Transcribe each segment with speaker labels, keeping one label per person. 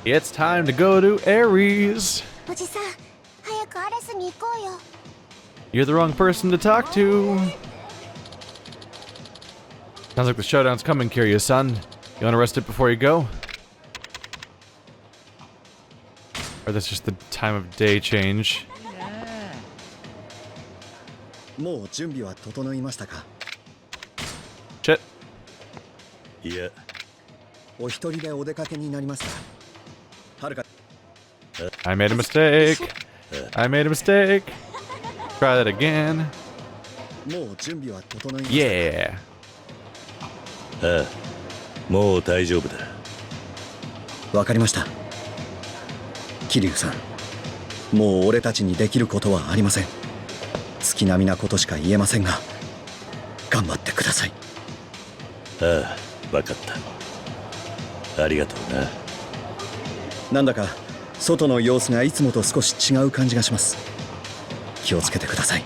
Speaker 1: It's time to go to Ares. You're the wrong person to talk to. Sounds like the showdown's coming, Kiryu-san. You want to rest it before you go? Or that's just the time of day change. Shit.
Speaker 2: Yeah.
Speaker 1: I made a mistake. I made a mistake. Try that again. Yeah.
Speaker 2: ああ、もう大丈夫だ。
Speaker 3: わかりました。桐生さん、もう俺たちにできることはありません。月並みなことしか言えませんが、頑張ってください。
Speaker 2: ああ、わかった。ありがとうな。
Speaker 3: なんだか外の様子がいつもと少し違う感じがします。気をつけてください。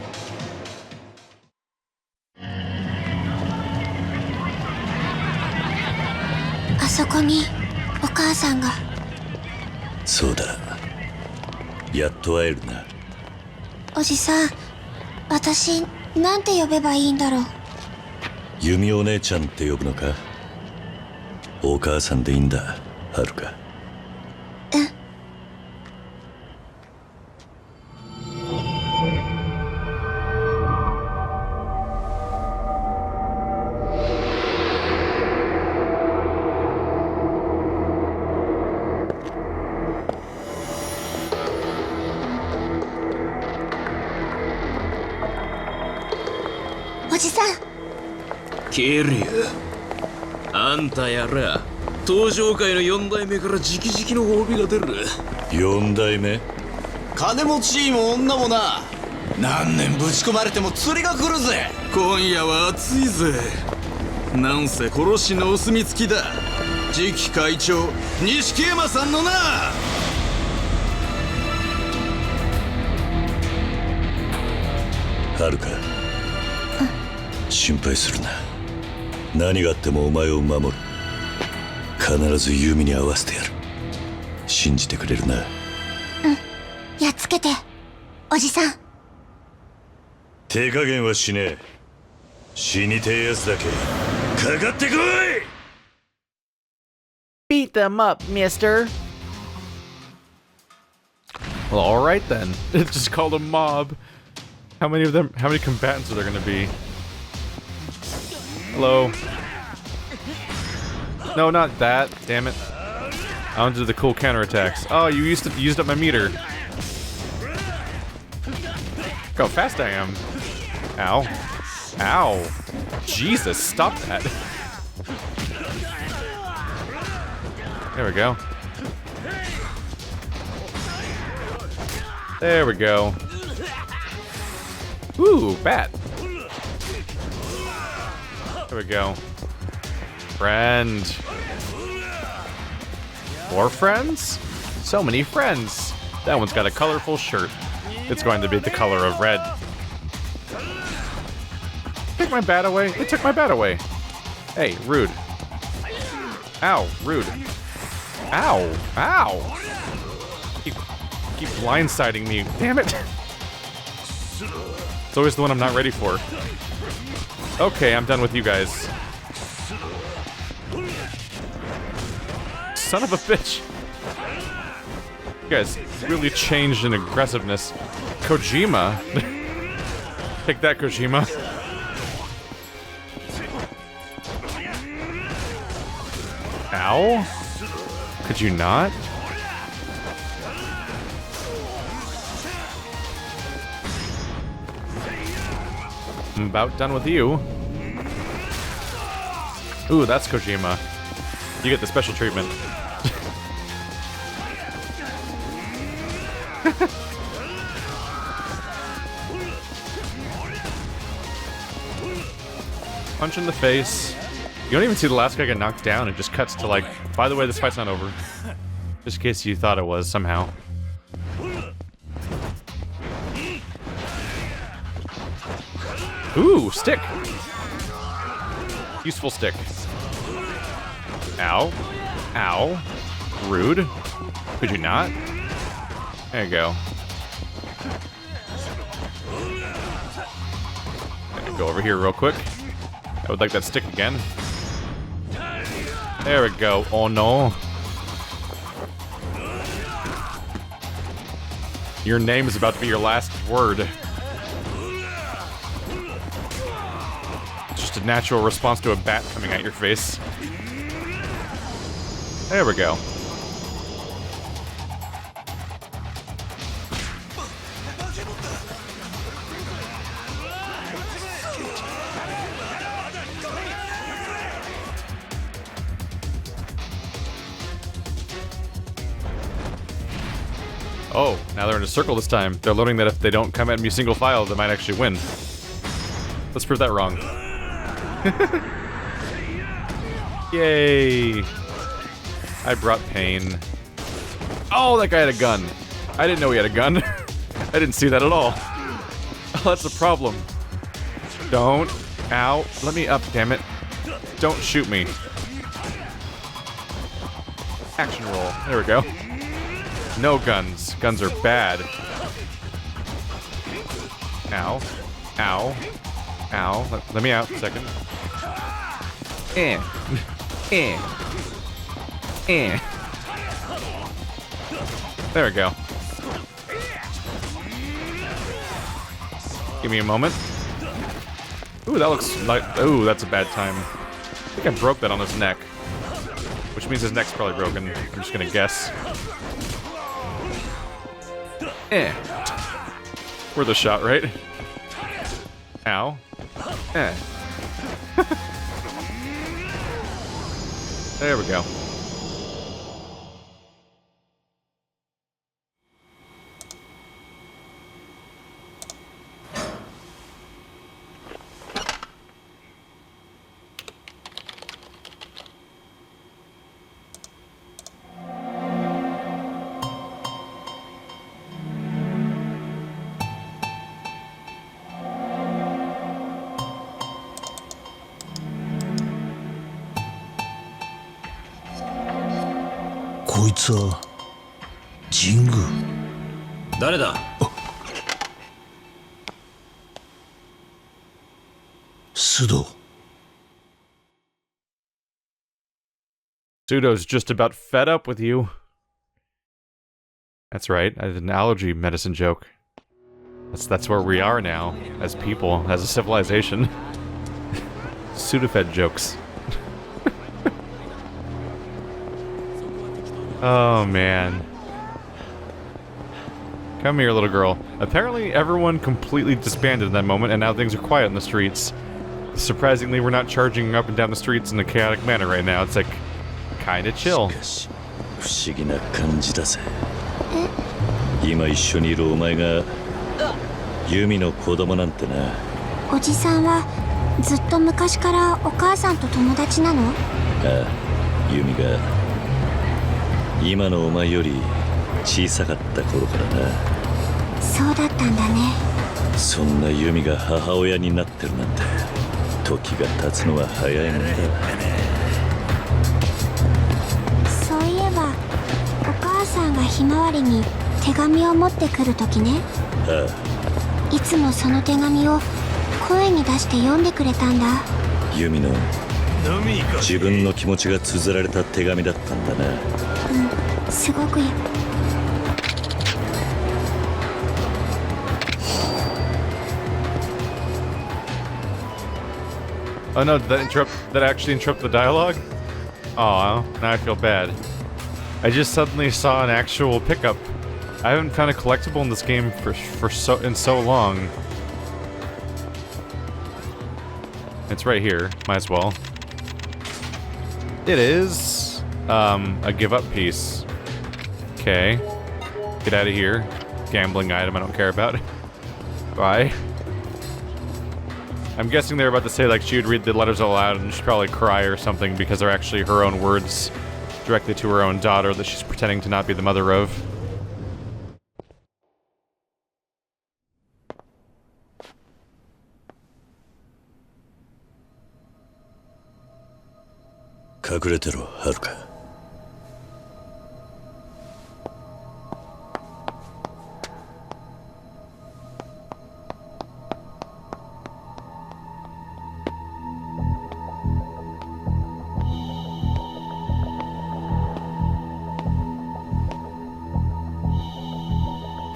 Speaker 4: あそこにお母さんが。
Speaker 2: そうだ。やっと会えるな。
Speaker 4: おじさん、私なんて呼べばいいんだろう。
Speaker 2: 由美お姉ちゃんって呼ぶのか。お母さんでいいんだ、はるか。
Speaker 4: おじさん。
Speaker 5: ケリュあんたやら登場界の4代目から直々の褒美が出る。
Speaker 2: 4代目？
Speaker 6: 金持ちも女もな、何年ぶち込まれても釣りが来るぜ。
Speaker 5: 今夜は暑いぜ。なんせ殺しのお墨付きだ。次期会長錦山さんのな。
Speaker 2: はるか、心配するな。何があってもお前を守る。必ずユミに合わせてやる。信じてくれるな。
Speaker 4: やっつけて、おじさん。
Speaker 2: 手加減はしねえ。死にてえやつだけかかってこい。
Speaker 1: Beat them up, mister. Well, alright then. It's just called a mob. How many combatants are there gonna be? Hello. No, not that. Damn it. I want to do the cool counterattacks. Oh, you used up my meter. Look how fast I am. Ow. Ow. Jesus, stop that. There we go. There we go. Ooh, bat. There we go. Friend. More friends? So many friends. That one's got a colorful shirt. It's going to be the color of red. Take my bat away. They took my bat away. Hey, rude. Ow, rude. Ow, ow. Keep blindsiding me. Damn it. It's always the one I'm not ready for. Okay, I'm done with you guys. Son of a bitch. You guys really changed in aggressiveness. Kojima. Take that, Kojima. Ow. Could you not? I'm about done with you. Ooh, that's Kojima. You get the special treatment. Punch in the face. You don't even see the last guy get knocked down. It just cuts to like, by the way, this fight's not over. Just in case you thought it was somehow. Ooh, stick. Useful stick. Ow. Ow. Rude. Could you not? There you go. Go over here real quick. I would like that stick again. There we go. Oh no. Your name is about to be your last word. Just a natural response to a bat coming at your face. There we go. Oh, now they're in a circle this time. They're learning that if they don't come at me single file, they might actually win. Let's prove that wrong. Yay! I brought pain. Oh, that guy had a gun. I didn't know he had a gun. I didn't see that at all. Oh, that's the problem. Don't. Ow. Let me up, damn it. Don't shoot me. Action roll. There we go. No guns. Guns are bad. Ow. Ow. Ow. Let me out a second. Eh. Eh. Eh. There we go. Give me a moment. Ooh, that looks like... Ooh, that's a bad time. I think I broke that on his neck. Which means his neck's probably broken. I'm just gonna guess. Eh. Worth a shot, right? Ow. Eh. There we go.
Speaker 2: Jingu.
Speaker 6: 誰だ？
Speaker 2: Sudo.
Speaker 1: Pseudo's just about fed up with you. That's right, I did an allergy medicine joke. That's where we are now, as people, as a civilization. Sudafed jokes. Oh man. Come here, little girl. Apparently everyone completely disbanded in that moment, and now things are quiet in the streets. Surprisingly, we're not charging up and down the streets in a chaotic manner right now. It's like, kinda chill.
Speaker 2: 不思議な感じだぜ。今一緒にいるお前がユミの子供なんてな。
Speaker 4: おじさんはずっと昔からお母さんと友達なの？
Speaker 2: ああ、ユミが今のお前より小さかった頃からな。
Speaker 4: そうだったんだね。
Speaker 2: そんなユミが母親になってるなんて時が経つのは早いもんだ。
Speaker 4: そういえばお母さんがひまわりに手紙を持ってくるときね。
Speaker 2: あ
Speaker 4: あ。いつもその手紙を声に出して読んでくれたんだ。
Speaker 2: ユミの自分の気持ちが綴られた手紙だったんだな。
Speaker 4: うん、すごく
Speaker 1: Oh no, did that actually interrupt the dialogue? Aw, now I feel bad. I just suddenly saw an actual pickup. I haven't found a collectible in this game for so long. It's right here, might as well. It is a give up piece. Okay. Get out of here. Gambling item I don't care about. Bye. I'm guessing they're about to say like she would read the letters aloud and she'd probably cry or something because they're actually her own words directly to her own daughter that she's pretending to not be the mother of.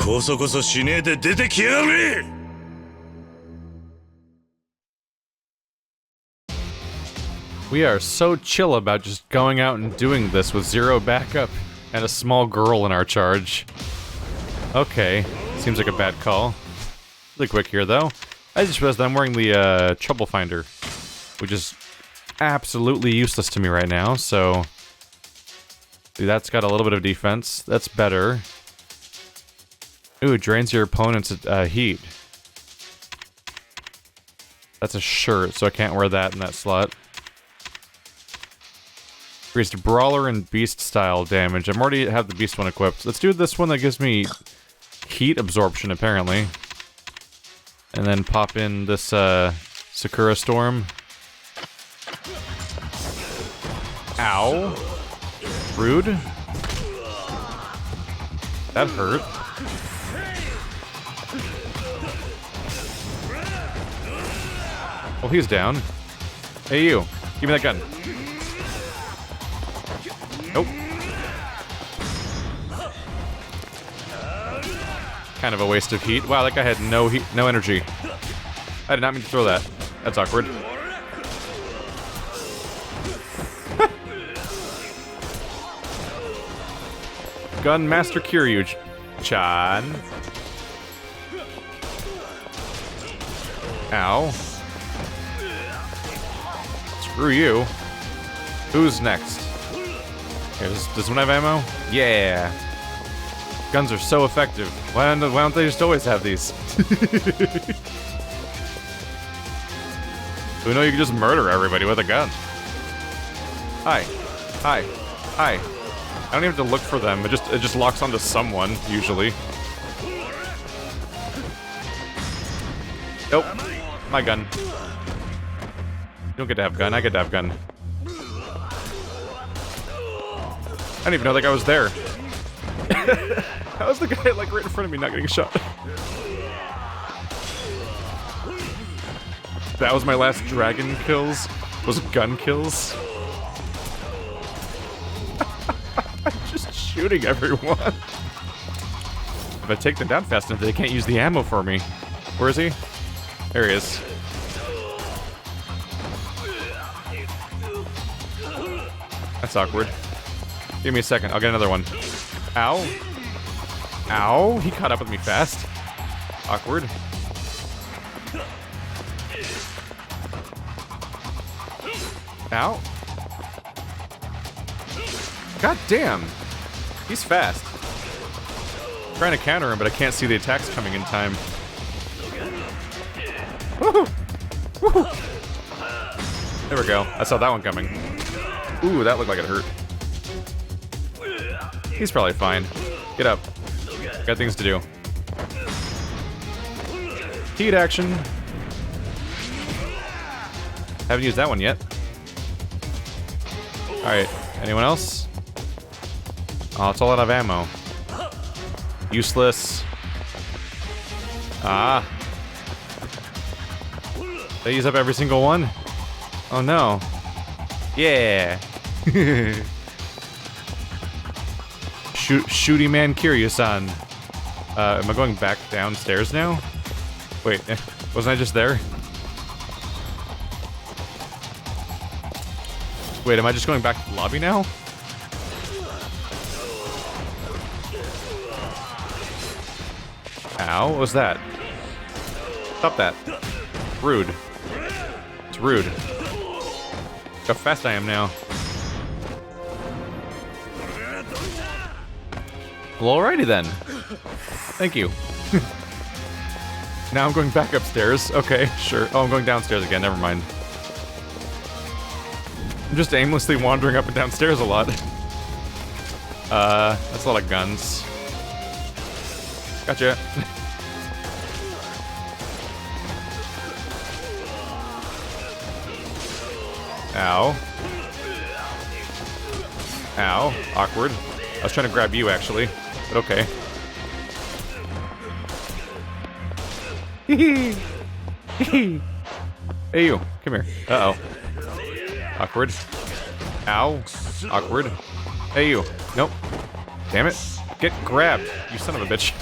Speaker 2: こそこそしねえで出てきやがれ。
Speaker 1: We are so chill about just going out and doing this with zero backup and a small girl in our charge. Okay, seems like a bad call. Really quick here, though. I just realized that I'm wearing the Trouble Finder, which is absolutely useless to me right now, so... Dude, that's got a little bit of defense. That's better. Ooh, it drains your opponent's heat. That's a shirt, so I can't wear that in that slot. Increased Brawler and Beast style damage. I'm already have the Beast one equipped. Let's do this one that gives me heat absorption, apparently. And then pop in this Sakura Storm. Ow. Rude. That hurt. Well, he's down. Hey, you. Give me that gun. Nope. Kind of a waste of heat. Wow, that guy had no heat, no energy. I did not mean to throw that. That's awkward. Gun Master Kiryu-chan. Ow. Screw you. Who's next? Here, does one have ammo? Yeah. Guns are so effective. Why don't they just always have these? Who know you can just murder everybody with a gun? Hi. Hi. Hi. I don't even have to look for them. It just locks onto someone, usually. Nope. My gun. You don't get to have gun. I get to have gun. I didn't even know that guy was there. How was the guy like right in front of me not getting shot? That was my last dragon kills. Was gun kills. Just shooting everyone. If I take them down fast enough, they can't use the ammo for me. Where is he? There he is. That's awkward. Give me a second, I'll get another one. Ow. Ow, he caught up with me fast. Awkward. Ow. God damn. He's fast. I'm trying to counter him, but I can't see the attacks coming in time. Woohoo! Woohoo! There we go. I saw that one coming. Ooh, that looked like it hurt. He's probably fine. Get up. Got things to do. Heat action. Haven't used that one yet. Alright, anyone else? Oh, it's all out of ammo. Useless. Ah. They use up every single one? Oh no. Yeah. Shooty man Kiryu-san. Am I going back downstairs now? Wait, wasn't I just there? Wait, am I just going back to the lobby now? Ow, what was that? Stop that. Rude. It's rude. Look how fast I am now. Well, alrighty then. Thank you. Now I'm going back upstairs. Okay, sure. Oh, I'm going downstairs again. Never mind. I'm just aimlessly wandering up and downstairs a lot. That's a lot of guns. Gotcha. Ow. Ow. Awkward. I was trying to grab you, actually. But okay. Hee hee. Hey, you. Come here. Uh-oh. Awkward. Ow. Awkward. Hey, you. Nope. Damn it. Get grabbed, you son of a bitch.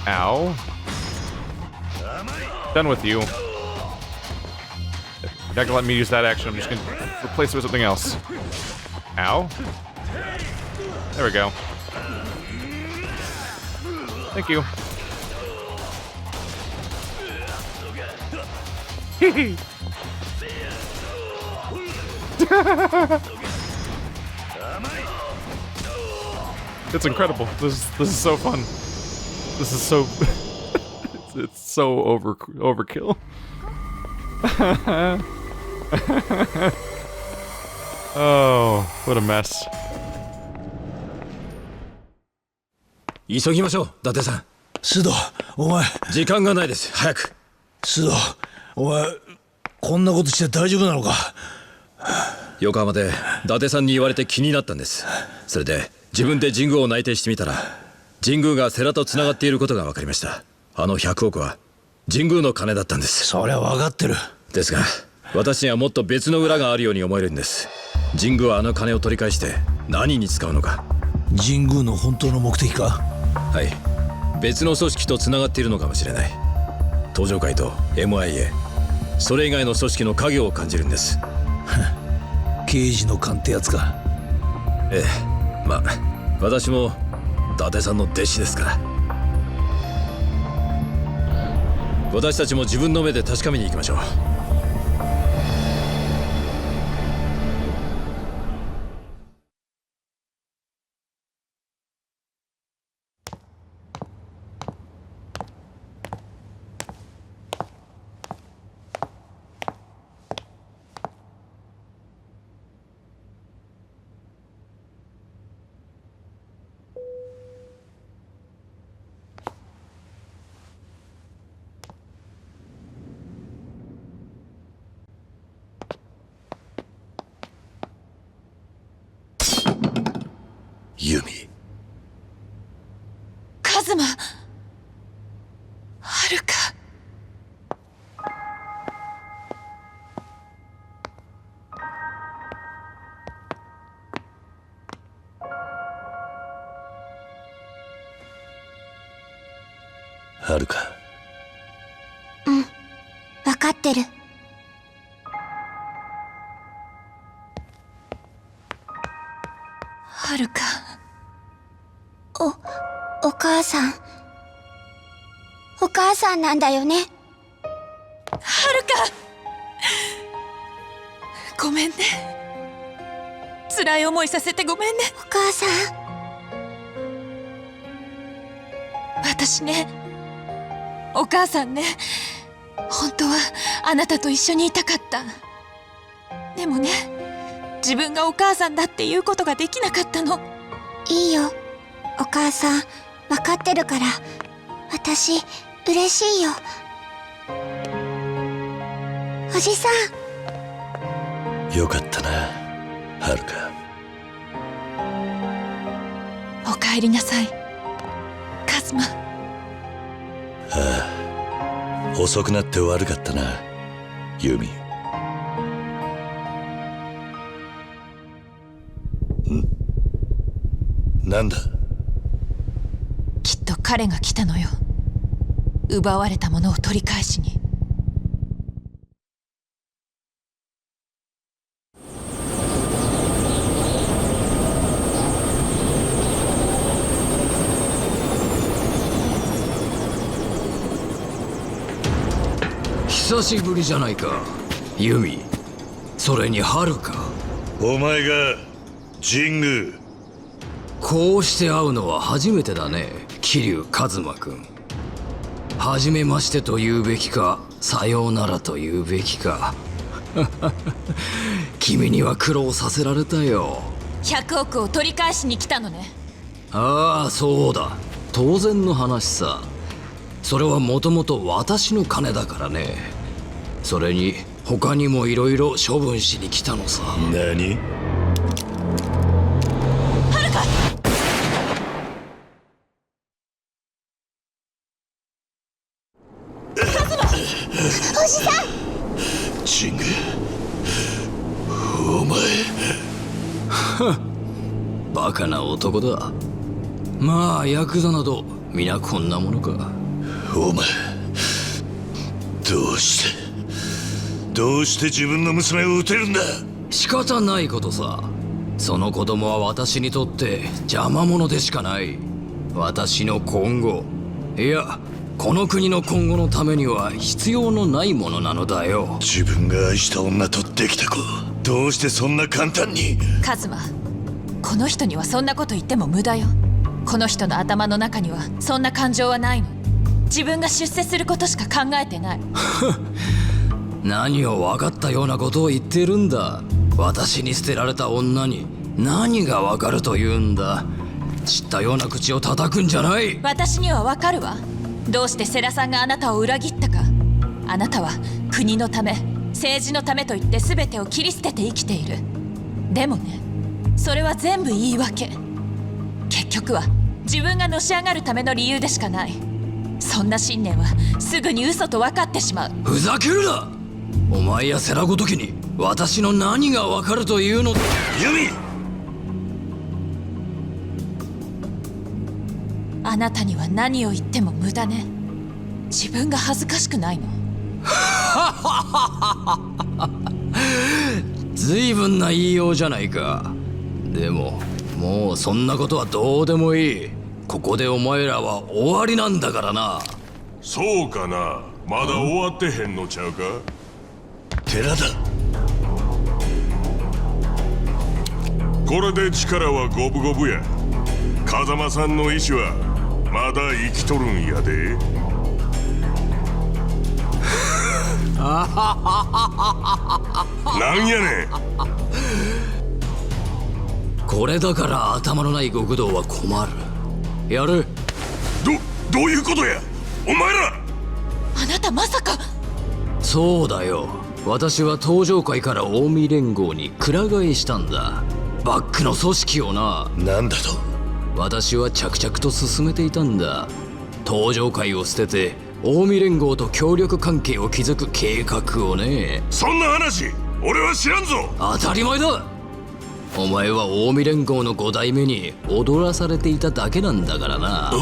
Speaker 1: Ow. Done with you. You're not gonna let me use that action. I'm just gonna replace it with something else. Ow. There we go. Thank you. It's incredible. This is so fun. This is so it's so overkill. Oh, what a mess.
Speaker 7: 急ぎましょう、伊達さん。
Speaker 6: 須藤、お前。
Speaker 7: 時間がないです。早く。
Speaker 6: 須藤、お前、こんなことして大丈夫なのか。
Speaker 7: 横浜で伊達さんに言われて気になったんです。それで自分で神宮を内定してみたら、神宮が世良とつながっていることが分かりました。あの100億は神宮の金だったんです。
Speaker 6: そりゃ分かってる。
Speaker 7: ですが私にはもっと別の裏があるように思えるんです。神宮はあの金を取り返して何に使うのか。
Speaker 6: 神宮の本当の目的か。
Speaker 7: はい、別の組織とつながっているのかもしれない。東上会と MIA、 それ以外の組織の影を感じるんです。
Speaker 6: 刑事の勘ってやつか。
Speaker 7: ええ、まあ私も伊達さんの弟子ですから。私たちも自分の目で確かめに行きましょう。
Speaker 2: ユミ。
Speaker 8: カズマ。はるか。
Speaker 2: はるか。
Speaker 4: うん、分かってる。
Speaker 8: はるか。
Speaker 4: お母さん。お母さんなんだよね。
Speaker 8: はるか。ごめんね。辛い思いさせてごめんね。
Speaker 4: お母さん。
Speaker 8: 私ね、お母さんね、本当はあなたと一緒にいたかった。でもね、自分がお母さんだっていうことができなかったの。
Speaker 4: いいよ、お母さん、分かってるから。私嬉しいよ。おじさ
Speaker 2: ん。よかったな、はるか。
Speaker 8: おかえりなさい、カズマ。
Speaker 2: ああ、遅くなって悪かったな、ユミ。なんだ。
Speaker 8: きっと彼が来たのよ。奪われたものを取り返しに。
Speaker 7: 久しぶりじゃないか、ユミ。それにハルカ。
Speaker 2: お前が神宮。
Speaker 7: こうして会うのは初めてだね、桐生一馬君。初めましてと言うべきか、さようならと言うべきか。君には苦労させられたよ。
Speaker 8: 100億を取り返しに来たのね。
Speaker 7: ああ、そうだ。当然の話さ。それはもともと私の金だからね。それに他にもいろいろ処分しに来たのさ。
Speaker 2: 何？
Speaker 8: はるか。
Speaker 4: ん。おじさん。
Speaker 2: 神宮。お前。
Speaker 7: バカな男だ。まあヤクザなど
Speaker 5: 皆こんなものか。
Speaker 2: お前どうして自分の娘を撃てるんだ。
Speaker 5: 仕方ないことさ。その子供は私にとって邪魔者でしかない。私の今後、いやこの国の今後のためには必要のないものなのだよ。
Speaker 2: 自分が愛した女とできた子、どうしてそんな簡単に。
Speaker 8: カズマ、この人にはそんなこと言っても無駄よ。この人の頭の中にはそんな感情はないの。自分が出世することしか考えてない。
Speaker 5: 何を分かったようなことを言ってるんだ。私に捨てられた女に何が分かるというんだ。知ったような口を叩くんじゃない。
Speaker 8: 私には分かるわ。どうして世良さんがあなたを裏切ったか。あなたは国のため政治のためと言って全てを切り捨てて生きている。でもね、それは全部言い訳。結局は自分がのし上がるための理由でしかない。そんな信念はすぐに嘘と分かってしまう。
Speaker 5: ふざけるな。お前や世良ごときに私の何が分かるというのだ。
Speaker 2: ユミ、
Speaker 8: あなたには何を言っても無駄ね。自分が恥ずかしくないの。
Speaker 5: 随分な言いようじゃないか。でももうそんなことはどうでもいい。ここでお前らは終わりなんだからな。
Speaker 9: そうかな。まだ終わってへんのちゃうか。
Speaker 2: 寺だ。
Speaker 9: これで力は五分五分や。風間さんの意志はまだ生きとるんやで。なんやねん。
Speaker 5: これだから頭のない極道は困る。やる。
Speaker 9: どういうことやお前ら。
Speaker 8: あなたまさか。
Speaker 5: そうだよ。私は東上界から近江連合にくら替えしたんだ。バックの組織をな。
Speaker 2: なんだと。
Speaker 5: 私は着々と進めていたんだ。東上界を捨てて近江連合と協力関係を築く計画をね。
Speaker 9: そんな話俺は知らんぞ。
Speaker 5: 当たり前だ。お前は近江連合の5代目に踊らされていただけなんだからな。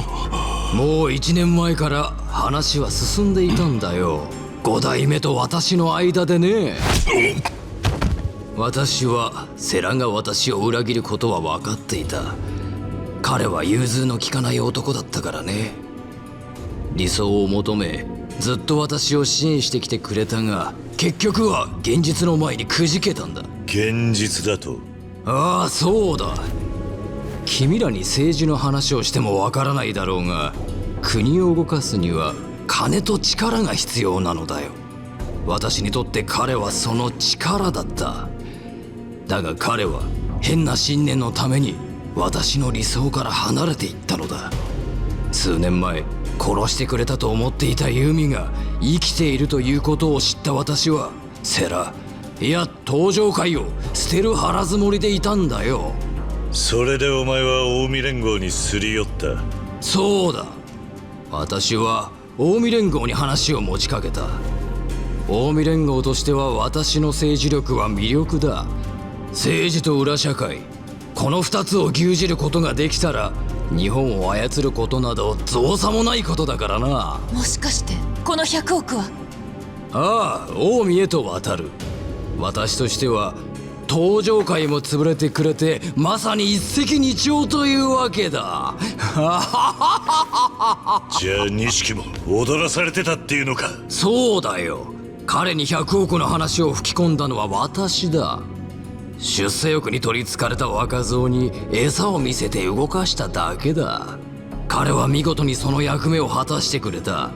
Speaker 5: もう1年前から話は進んでいたんだよ。5代目と私の間でね。私は世良が私を裏切ることは分かっていた。彼は融通の利かない男だったからね。理想を求めずっと私を支援してきてくれたが、結局は現実の前にくじけたんだ。
Speaker 2: 現実だと。
Speaker 5: ああ、そうだ。君らに政治の話をしてもわからないだろうが、国を動かすには金と力が必要なのだよ。私にとって彼はその力だった。だが彼は変な信念のために私の理想から離れていったのだ。数年前殺してくれたと思っていたユミが生きているということを知った私は世良、いや東上界を捨てる腹積もりでいたんだよ。
Speaker 2: それでお前は近江連合にすり寄った。
Speaker 5: そうだ。私は近江連合に話を持ちかけた。近江連合としては私の政治力は魅力だ。政治と裏社会、この2つを牛耳ることができたら日本を操ることなど造作もないことだからな。
Speaker 8: もしかしてこの100億は。
Speaker 5: ああ、近江へと渡る。私としては東上界も潰れてくれてまさに一石二鳥というわけだ。
Speaker 2: じゃあ錦も踊らされてたっていうのか。
Speaker 5: そうだよ。彼に100億の話を吹き込んだのは私だ。出世欲に取りつかれた若造に餌を見せて動かしただけだ。彼は見事にその役目を果たしてくれた。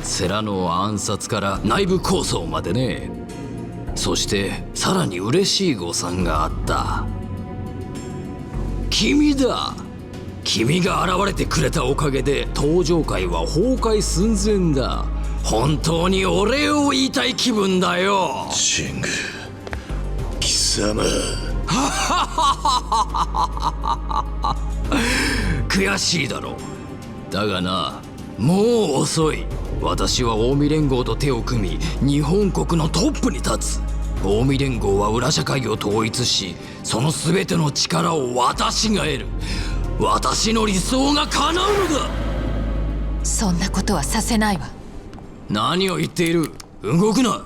Speaker 5: 世良の暗殺から内部抗争までね。そしてさらに嬉しい誤算があった。君だ。君が現れてくれたおかげで東上界は崩壊寸前だ。本当にお礼を言いたい気分だよ。
Speaker 2: シング、貴様。
Speaker 5: 悔しいだろう。だがな、もう遅い。私は近江連合と手を組み日本国のトップに立つ。近江連合は裏社会を統一し、その全ての力を私が得る。私の理想が叶うのだ。
Speaker 8: そんなことはさせないわ。
Speaker 5: 何を言っている。動くな。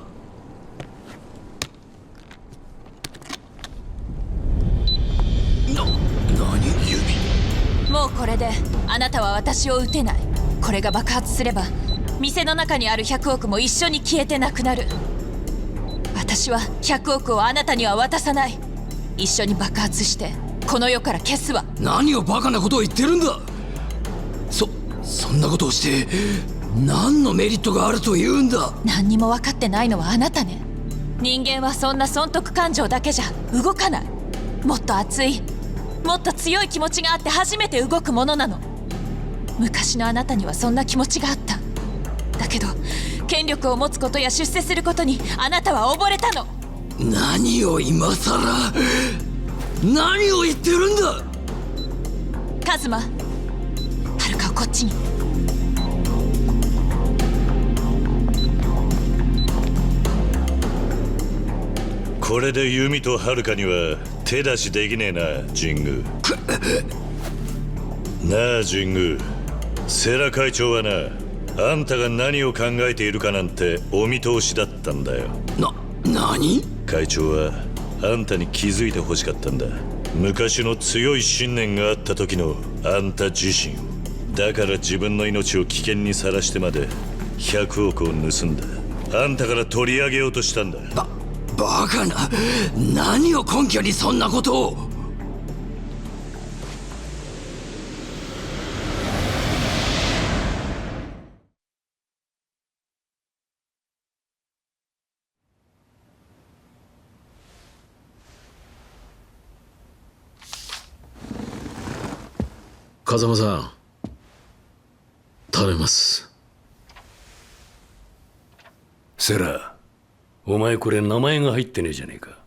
Speaker 5: 何指。
Speaker 8: もうこれであなたは私を撃てない。これが爆発すれば店の中にある100億も一緒に消えてなくなる。私は100億をあなたには渡さない。一緒に爆発してこの世から消すわ。
Speaker 5: 何をバカなことを言ってるんだ。そんなことをして何のメリットがあるというんだ。
Speaker 8: 何にも分かってないのはあなたね。人間はそんな損得感情だけじゃ動かない。もっと熱い、もっと強い気持ちがあって初めて動くものなの。昔のあなたにはそんな気持ちがあった。だけど権力を持つことや出世することにあなたは溺れたの。
Speaker 5: 何を今さら、何を言ってるんだ。
Speaker 8: カズマ、はるかをこっちに。
Speaker 2: これでユミとハルカには手出しできねえな、神宮。なあ神宮、世良会長はな、あんたが何を考えているかなんてお見通しだったんだよ。
Speaker 5: 何？
Speaker 2: 会長はあんたに気づいてほしかったんだ。昔の強い信念があった時のあんた自身を。だから自分の命を危険にさらしてまで100億を盗んだ。あんたから取り上げようとしたんだ。
Speaker 5: バカな。何を根拠にそんなことを。
Speaker 7: 風間さん、頼みます。
Speaker 10: セラ、お前これ名前が入ってねえじゃねえか。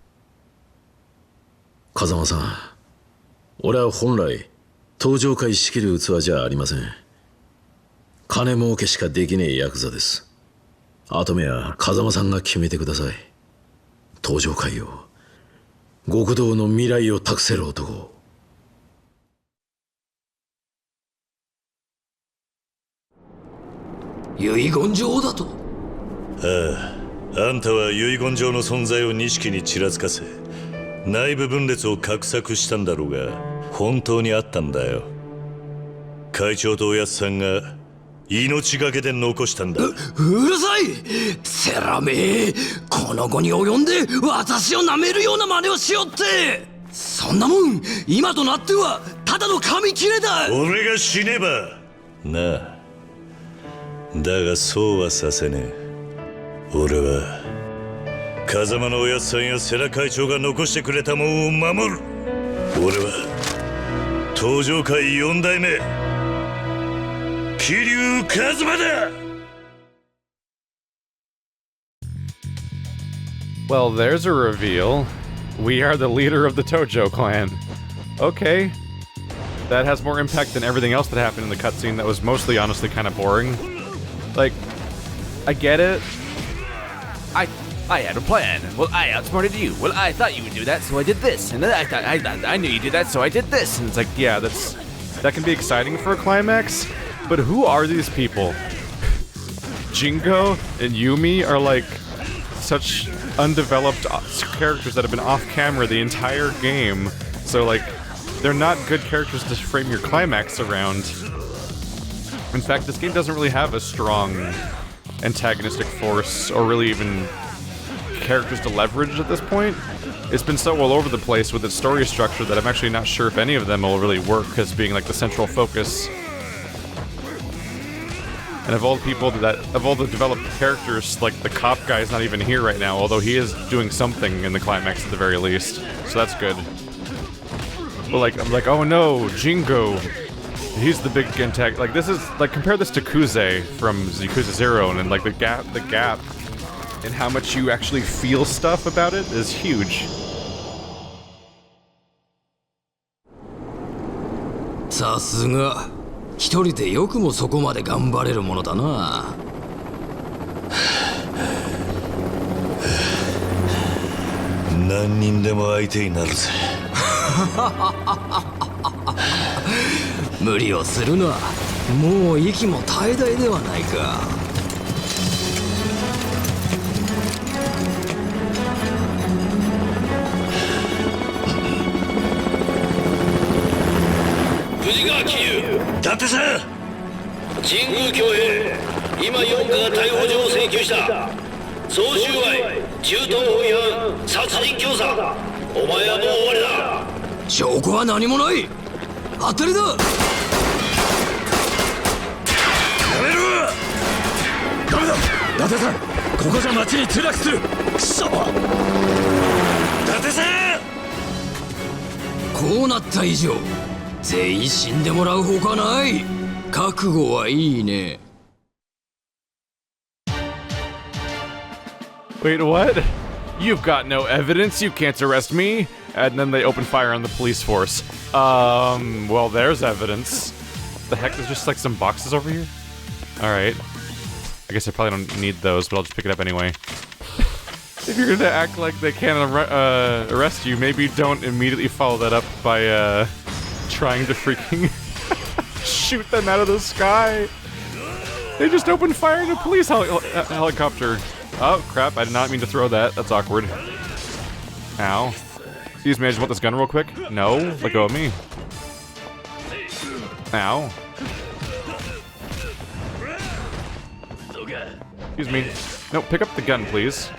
Speaker 7: 風間さん、俺は本来登場界仕切る器じゃありません。金儲けしかできねえヤクザです。跡目は風間さんが決めてください。登場界を、極道の未来を託せる男を。
Speaker 5: 遺言状だと。
Speaker 2: ああ、あんたは遺言状の存在を錦にちらつかせ、内部分裂を画策したんだろうが、本当にあったんだよ。会長とおやつさんが命がけで残したんだ。
Speaker 5: うるさい。セラめ、この後に及んで私を舐めるような真似をしよって。そんなもん今となってはただの紙切れだ。
Speaker 2: 俺が死ねばなあ。だがそうはさせねえ。俺は風間のおやつさんや世良会長が残してくれたもんを守る。俺は登場界4代目桐生一馬だ。
Speaker 1: Well, there's a reveal. We are the leader of the Tojo Clan. Okay. That has more impact than everything else that happened in the cutscene that was mostly honestly kind of boring. Like, I get it.
Speaker 11: I had a plan. Well, I outsmarted you. Well, I thought you would do that, so I did this. And then I knew you did that, so I did this.
Speaker 1: And it's like, yeah, that can be exciting for a climax, but who are these people? Jingo and Yumi are like such undeveloped characters that have been off camera the entire game. So like, they're not good characters to frame your climax around. In fact, this game doesn't really have a strong antagonistic force or really even characters to leverage at this point. It's been so all over the place with its story structure that I'm actually not sure if any of them will really work as being like the central focus. And of all the developed characters, like the cop guy is not even here right now, although he is doing something in the climax at the very least. So that's good. But like, I'm like, oh no, Jingo. He's the big antagonist. Like, this is, like, compare this to Kuze from Yakuza 0, and like the gap in how much you actually feel stuff about it is huge.
Speaker 5: さすが一人でよくもそこまで頑張れるものだな。
Speaker 2: 何人でも相手になるぜ。
Speaker 5: 無理をするな。もう息も絶え絶えではないか。
Speaker 10: 藤川桐生、
Speaker 2: 伊達さん、
Speaker 10: 神宮恭平、今4課が逮捕状を請求した。贈収賄、銃刀法違反、殺人教唆。お前はもう終わりだ。
Speaker 5: 証拠は何もない。当たりだ。
Speaker 2: やめろ。ダメだ。伊達さん、ここじゃ町に墜落する。くそ。伊達さん。
Speaker 5: こうなった以上、全員死んでもらうほかない。覚悟はいいね。
Speaker 1: Wait, what? You've got no evidence, you can't arrest me. And then they open fire on the police force. Well, there's evidence. The heck, there's just like some boxes over here? Alright. I guess I probably don't need those, but I'll just pick it up anyway. If you're gonna act like they can't arrest you, maybe don't immediately follow that up by trying to freaking shoot them out of the sky. They just opened fire in a police helicopter. Oh, crap, I did not mean to throw that. That's awkward. Ow. Excuse me, I just want this gun real quick. No, let go of me. Ow. Excuse me. No, pick up the gun, please.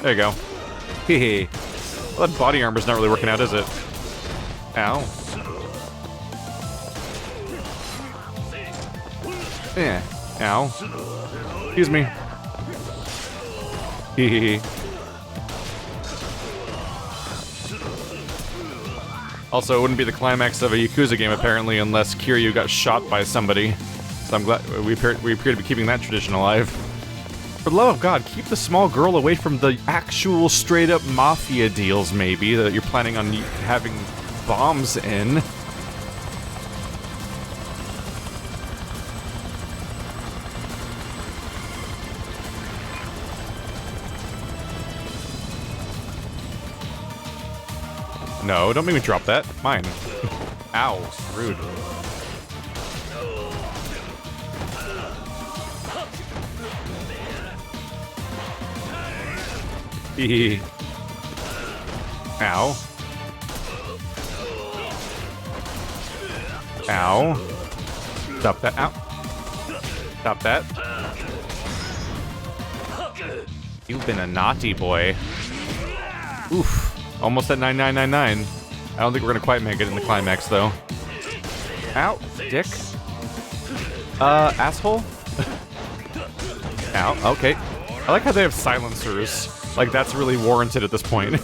Speaker 1: There you go. Hehe. Well, that body armor's not really working out, is it? Ow. Yeah. Ow. Excuse me. Hehe. Also, it wouldn't be the climax of a Yakuza game, apparently, unless Kiryu got shot by somebody. So I'm glad we appear to be keeping that tradition alive. For the love of God, keep the small girl away from the actual straight-up mafia deals, maybe, that you're planning on having bombs in. No, don't make me drop that. Mine. Ow, rude. Hee. Ow. Ow. Stop that. Ow. Stop that. You've been a naughty boy. Oof. Almost at 9999. I don't think we're gonna quite make it in the climax, though. Ow, dick. Asshole? Ow, okay. I like how they have silencers. Like, that's really warranted at this point.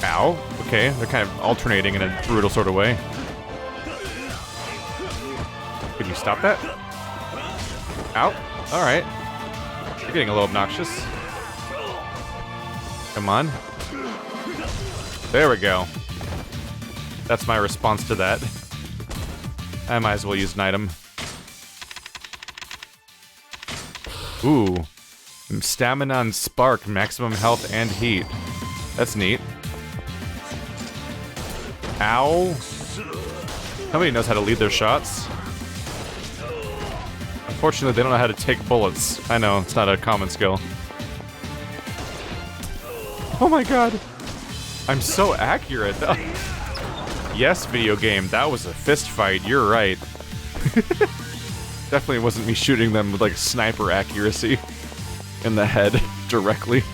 Speaker 1: Ow, okay. They're kind of alternating in a brutal sort of way. Could you stop that? Ow. Alright. You're getting a little obnoxious. Come on. There we go. That's my response to that. I might as well use an item. Ooh. Stamina and spark, maximum health and heat. That's neat. Ow. Somebody knows how to lead their shots. Unfortunately, they don't know how to take bullets. I know, it's not a common skill. Oh my god. I'm so accurate. Yes, video game, that was a fist fight, you're right. Definitely wasn't me shooting them with like sniper accuracy in the head directly.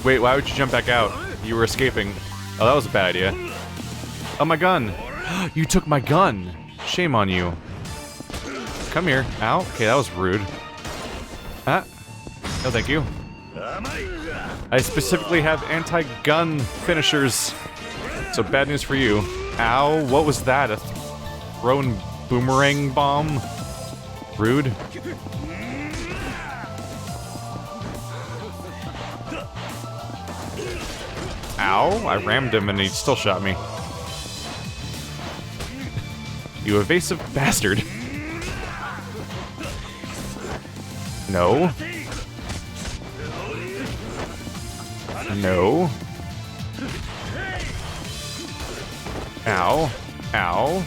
Speaker 1: Wait, why would you jump back out? You were escaping. Oh, that was a bad idea. Oh, my gun! You took my gun! Shame on you. Come here. Ow. Okay, that was rude. Ah. No, thank you. I specifically have anti-gun finishers. So bad news for you. Ow, what was that? A thrown boomerang bomb? Rude. Ow, I rammed him and he still shot me. You evasive bastard. No. No. Ow. Ow.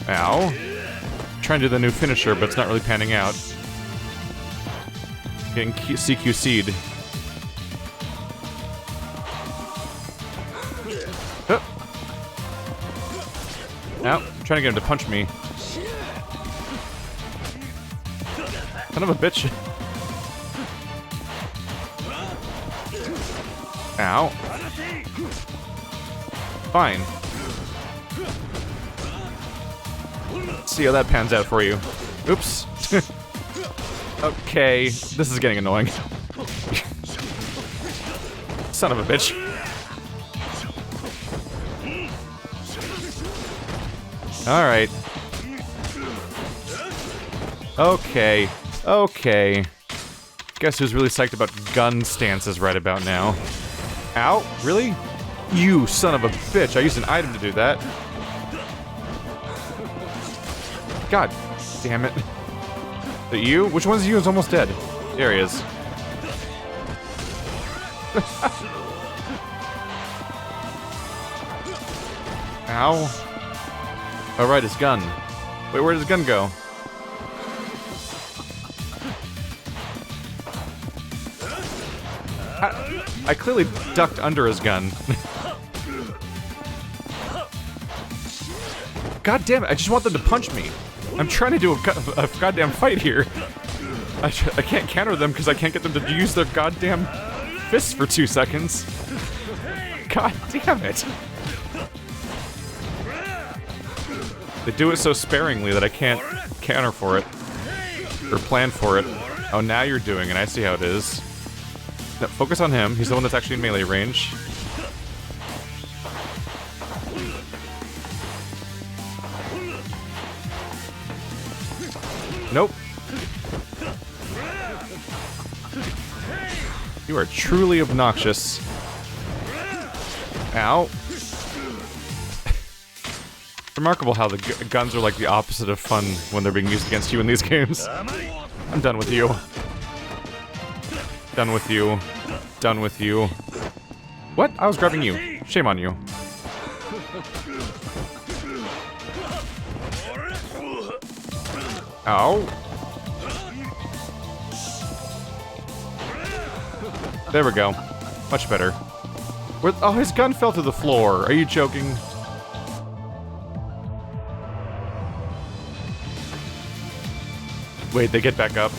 Speaker 1: Ow. Trying to do the new finisher, but it's not really panning out. Getting CQC'd. Oh. Ow. I'm trying to get him to punch me. Son of a bitch. Ow. Fine. Let's see how that pans out for you. Oops. Okay, this is getting annoying. Son of a bitch. Alright. Okay. Okay. Guess who's really psyched about gun stances right about now? Ow? Really? You son of a bitch. I used an item to do that. God damn it. Is it you? Which one's you? Is almost dead. There he is. Ow. Oh, right, his gun. Wait, where did his gun go? I clearly ducked under his gun. God damn it, I just want them to punch me. I'm trying to do a goddamn fight here. I can't counter them because I can't get them to use their goddamn fists for 2 seconds. God damn it. They do it so sparingly that I can't counter for it. Or plan for it. Oh, now you're doing it. I see how it is. No, focus on him. He's the one that's actually in melee range. Nope. You are truly obnoxious. Ow. Remarkable how the guns are like the opposite of fun when they're being used against you in these games. I'm done with you. Done with you. Done with you. What? I was grabbing you. Shame on you. Ow. There we go. Much better. Oh, his gun fell to the floor. Are you joking? Wait, they get back up.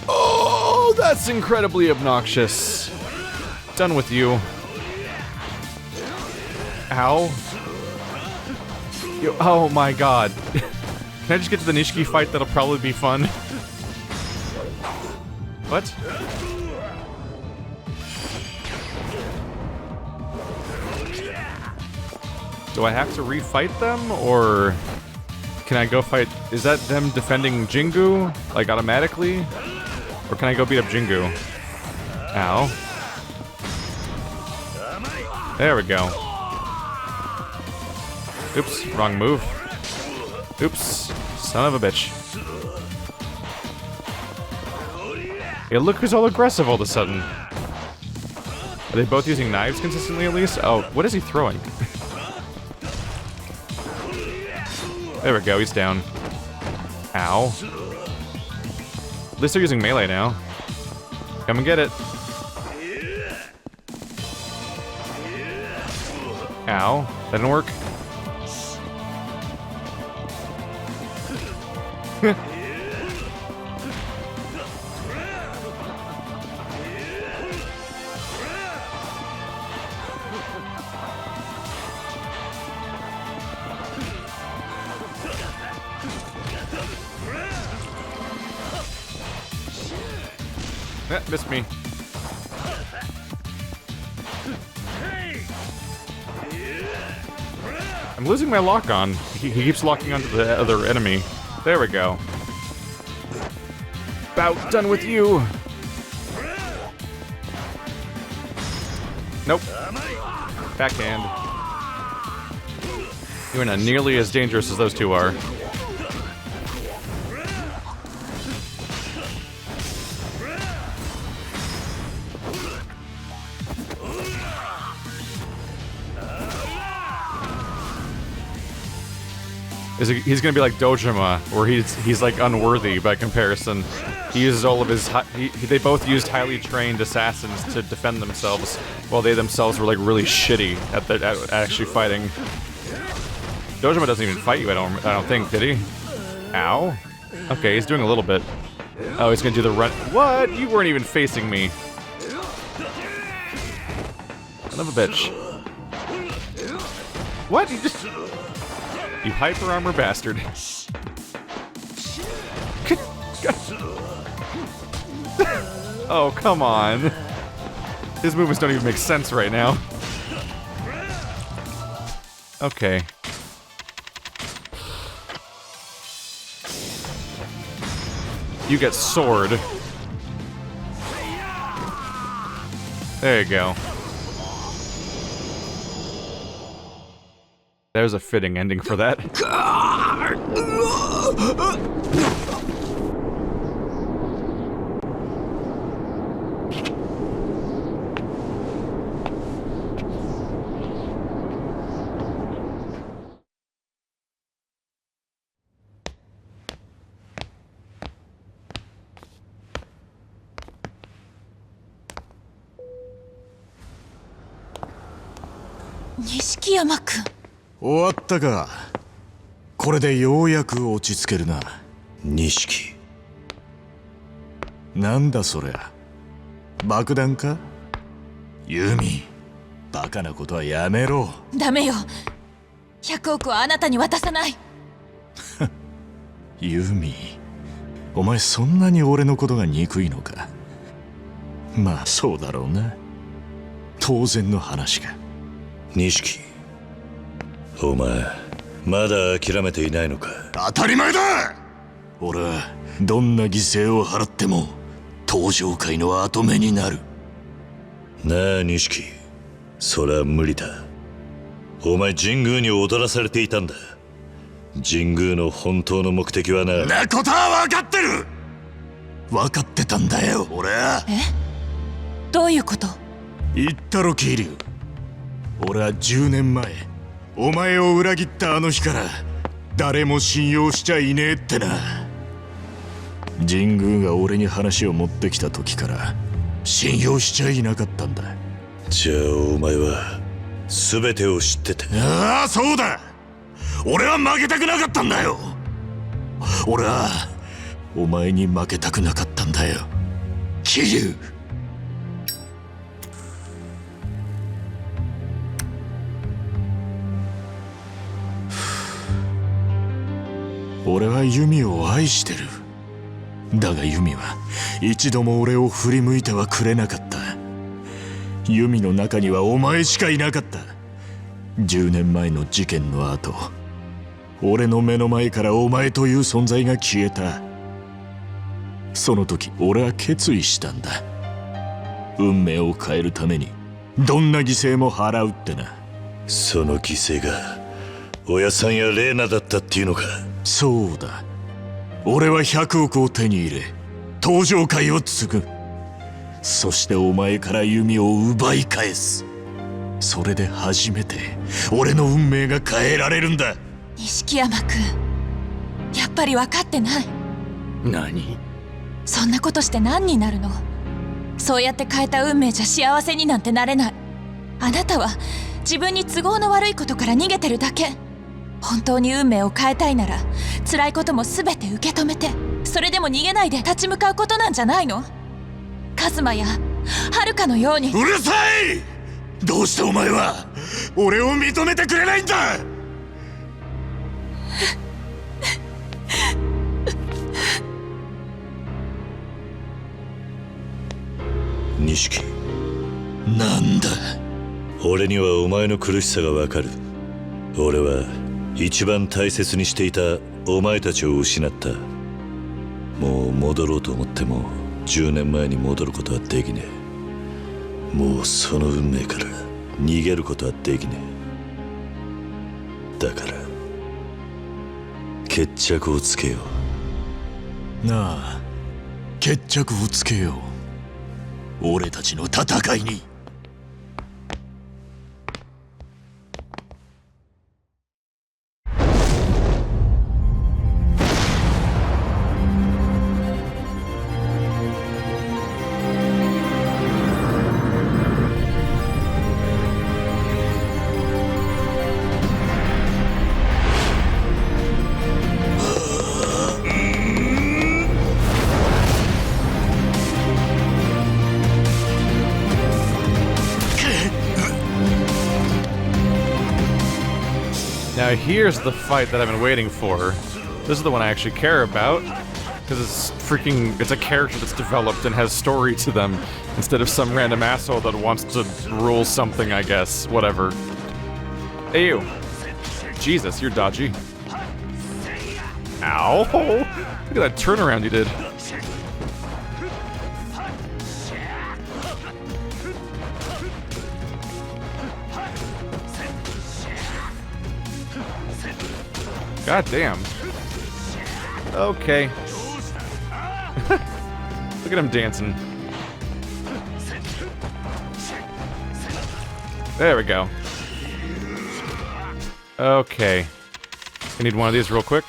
Speaker 1: Oh, that's incredibly obnoxious. Done with you. Ow. Oh my god. Can I just get to the Nishiki fight? That'll probably be fun. What? Do I have to refight them, or can I go fight? Is that them defending Jingu, like automatically? Or can I go beat up Jingu? Ow. There we go. Oops, wrong move. Oops, son of a bitch. Hey, look who's all aggressive all of a sudden. Are they both using knives consistently at least? Oh, what is he throwing? There we go, he's down. Ow. At least they're using melee now. Come and get it. Ow. That didn't work. Missed me. I'm losing my lock on. He keeps locking onto the other enemy. There we go. about done with you. Nope. Backhand. You are not nearly as dangerous as those two are. He's gonna be like Dojima, where he's like unworthy by comparison. He uses all of his. They both used highly trained assassins to defend themselves, while they themselves were like really shitty at actually fighting. Dojima doesn't even fight you. I don't think, did he? Ow. Okay, he's doing a little bit. Oh, he's gonna do the run. What? You weren't even facing me. Son of a bitch. What? You just. You hyper armor bastard. Oh, come on. His movements don't even make sense right now. Okay. You get sword. There you go. There's a fitting ending for that.
Speaker 8: Nishiki君。
Speaker 2: 終わったか。これでようやく落ち着けるな。錦。なんだそりゃ。爆弾か？ユミ、バカなことはやめろ。
Speaker 8: ダメよ。100億はあなたに渡さない。
Speaker 2: ユミ、お前そんなに俺のことが憎いのか。まあそうだろうな。当然の話か。
Speaker 12: 錦、お前まだ諦めていないのか。
Speaker 2: 当たり前だ。俺はどんな犠牲を払っても登場界の跡目になる。
Speaker 12: なあ錦、それは無理だ。お前神宮に踊らされていたんだ。神宮の本当の目的はな。
Speaker 2: なことは分かってる。分かってたんだよ俺は。
Speaker 8: え？どういうこと？
Speaker 2: 言ったろ桐生。俺は10年前お前を裏切ったあの日から誰も信用しちゃいねえってな。神宮が俺に話を持ってきた時から信用しちゃいなかったんだ。
Speaker 12: じゃあお前は全てを知ってた。
Speaker 2: ああそうだ。俺は負けたくなかったんだよ。俺はお前に負けたくなかったんだよ桐生。俺はユミを愛してる。だがユミは一度も俺を振り向いてはくれなかった。ユミの中にはお前しかいなかった。10年前の事件の後、俺の目の前からお前という存在が消えた。その時俺は決意したんだ。運命を変えるためにどんな犠牲も払うってな。
Speaker 12: その犠牲が親さんやレーナだったっていうのか。
Speaker 2: そうだ。俺は100億を手に入れ登場界を継ぐ。そしてお前から弓を奪い返す。それで初めて俺の運命が変えられるんだ。
Speaker 8: 錦山君、やっぱり分かってない。
Speaker 11: 何？
Speaker 8: そんなことして何になるの？そうやって変えた運命じゃ幸せになんてなれない。あなたは自分に都合の悪いことから逃げてるだけ。本当に運命を変えたいなら辛いことも全て受け止めて、それでも逃げないで立ち向かうことなんじゃないの？カズマやハルカのように。
Speaker 2: うるさい！どうしてお前は俺を認めてくれないんだ！
Speaker 12: 錦、
Speaker 2: なんだ？
Speaker 12: 俺にはお前の苦しさがわかる。俺は一番大切にしていたお前たちを失った。
Speaker 2: もう戻ろうと思っても10年前に戻ることはできねえ。もうその運命から逃げることはできねえ。だから決着をつけよ
Speaker 6: う。なあ、決着をつけよう。俺たちの戦いに。
Speaker 1: Now here's the fight that I've been waiting for. This is the one I actually care about, because it's a character that's developed and has story to them, instead of some random asshole that wants to rule something, I guess. Whatever. Hey you. Jesus, you're dodgy. Ow! Look at that turnaround you did. God damn. Okay. Look at him dancing. There we go. Okay. I need one of these real quick.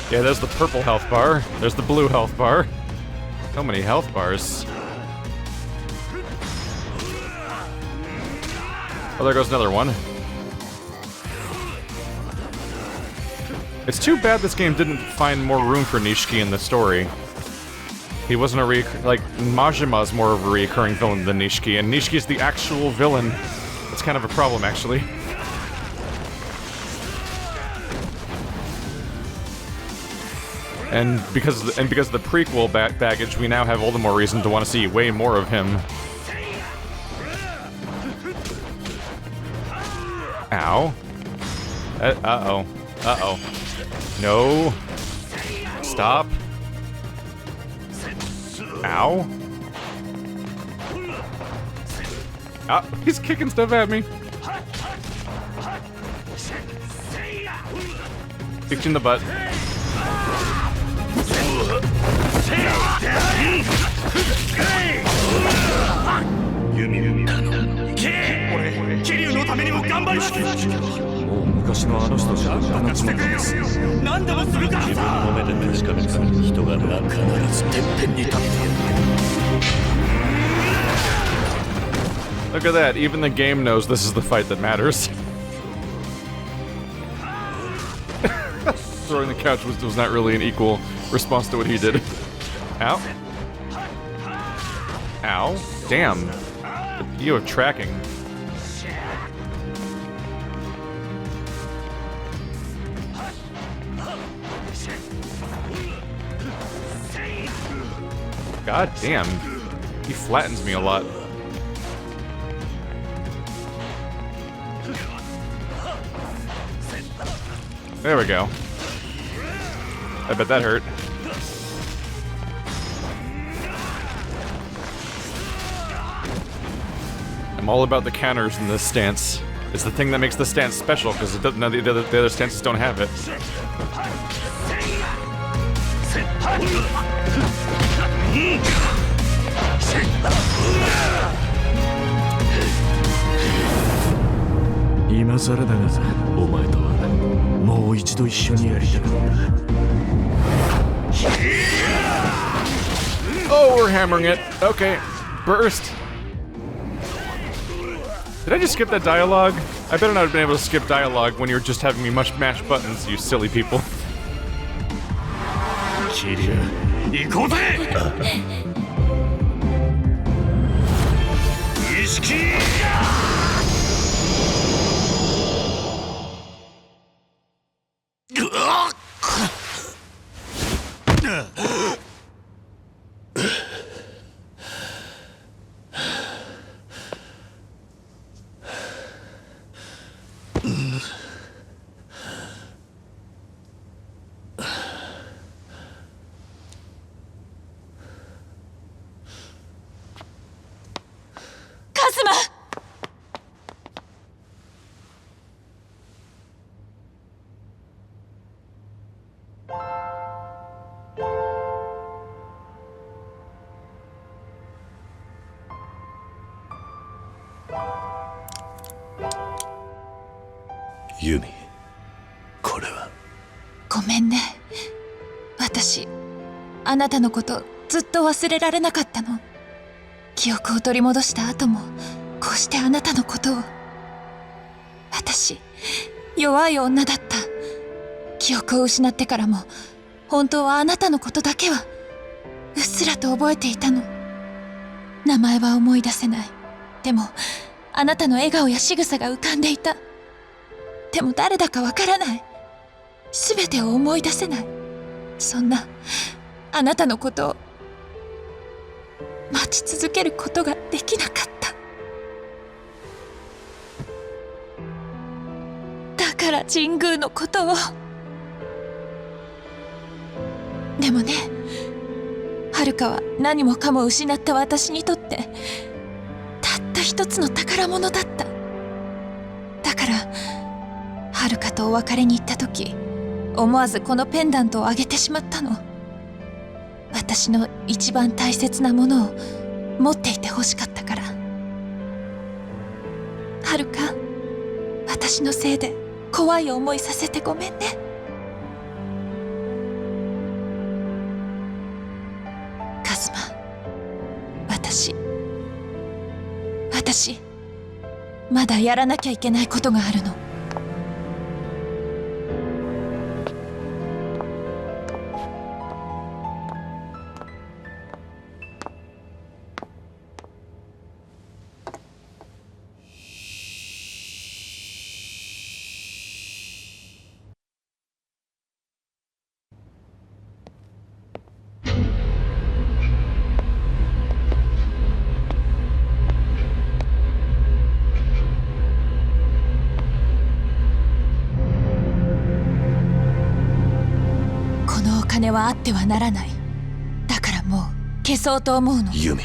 Speaker 1: Yeah, there's the purple health bar. There's the blue health bar. So many health bars. Oh, there goes another one. It's too bad this game didn't find more room for Nishiki in the story. He wasn't a Majima's more of a recurring villain than Nishiki, and Nishiki's the actual villain. That's kind of a problem, actually. And because of the prequel baggage, we now have all the more reason to want to see way more of him. Ow. Uh-oh. Uh-oh. No. Stop. Ow. Ah, he's kicking stuff at me. Kicked you in the butt. Look at that, even the game knows this is the fight that matters. Throwing the couch was not really an equal response to what he did. Ow. Ow. Damn. You are tracking. God damn. He flattens me a lot. There we go. I bet that hurt. I'm all about the counters in this stance. It's the thing that makes the stance special, because none of the other stances don't have it. Oh, we're hammering it. Okay. Burst. Did I just skip that dialogue? I better not have been able to skip dialogue when you're just having me mash buttons, you silly people.
Speaker 10: Kiryu, Nishiki!
Speaker 2: ユミ、これは。
Speaker 8: ごめんね。私あなたのことずっと忘れられなかったの。記憶を取り戻した後もこうしてあなたのことを。私弱い女だった。記憶を失ってからも本当はあなたのことだけはうっすらと覚えていたの。名前は思い出せない。でもあなたの笑顔や仕草が浮かんでいた。でも誰だかわからない。全てを思い出せない。そんなあなたのことを待ち続けることができなかった。だから神宮のことを。でもね、はるかは何もかも失った私にとってたった一つの宝物だった。だからはるかとお別れに行った時、思わずこのペンダントをあげてしまったの。私の一番大切なものを持っていてほしかったから。はるか、私のせいで怖い思いさせてごめんね。カズマ、私まだやらなきゃいけないことがあるの。お金はあってはならない。だからもう消そうと思うの。
Speaker 2: ユミ、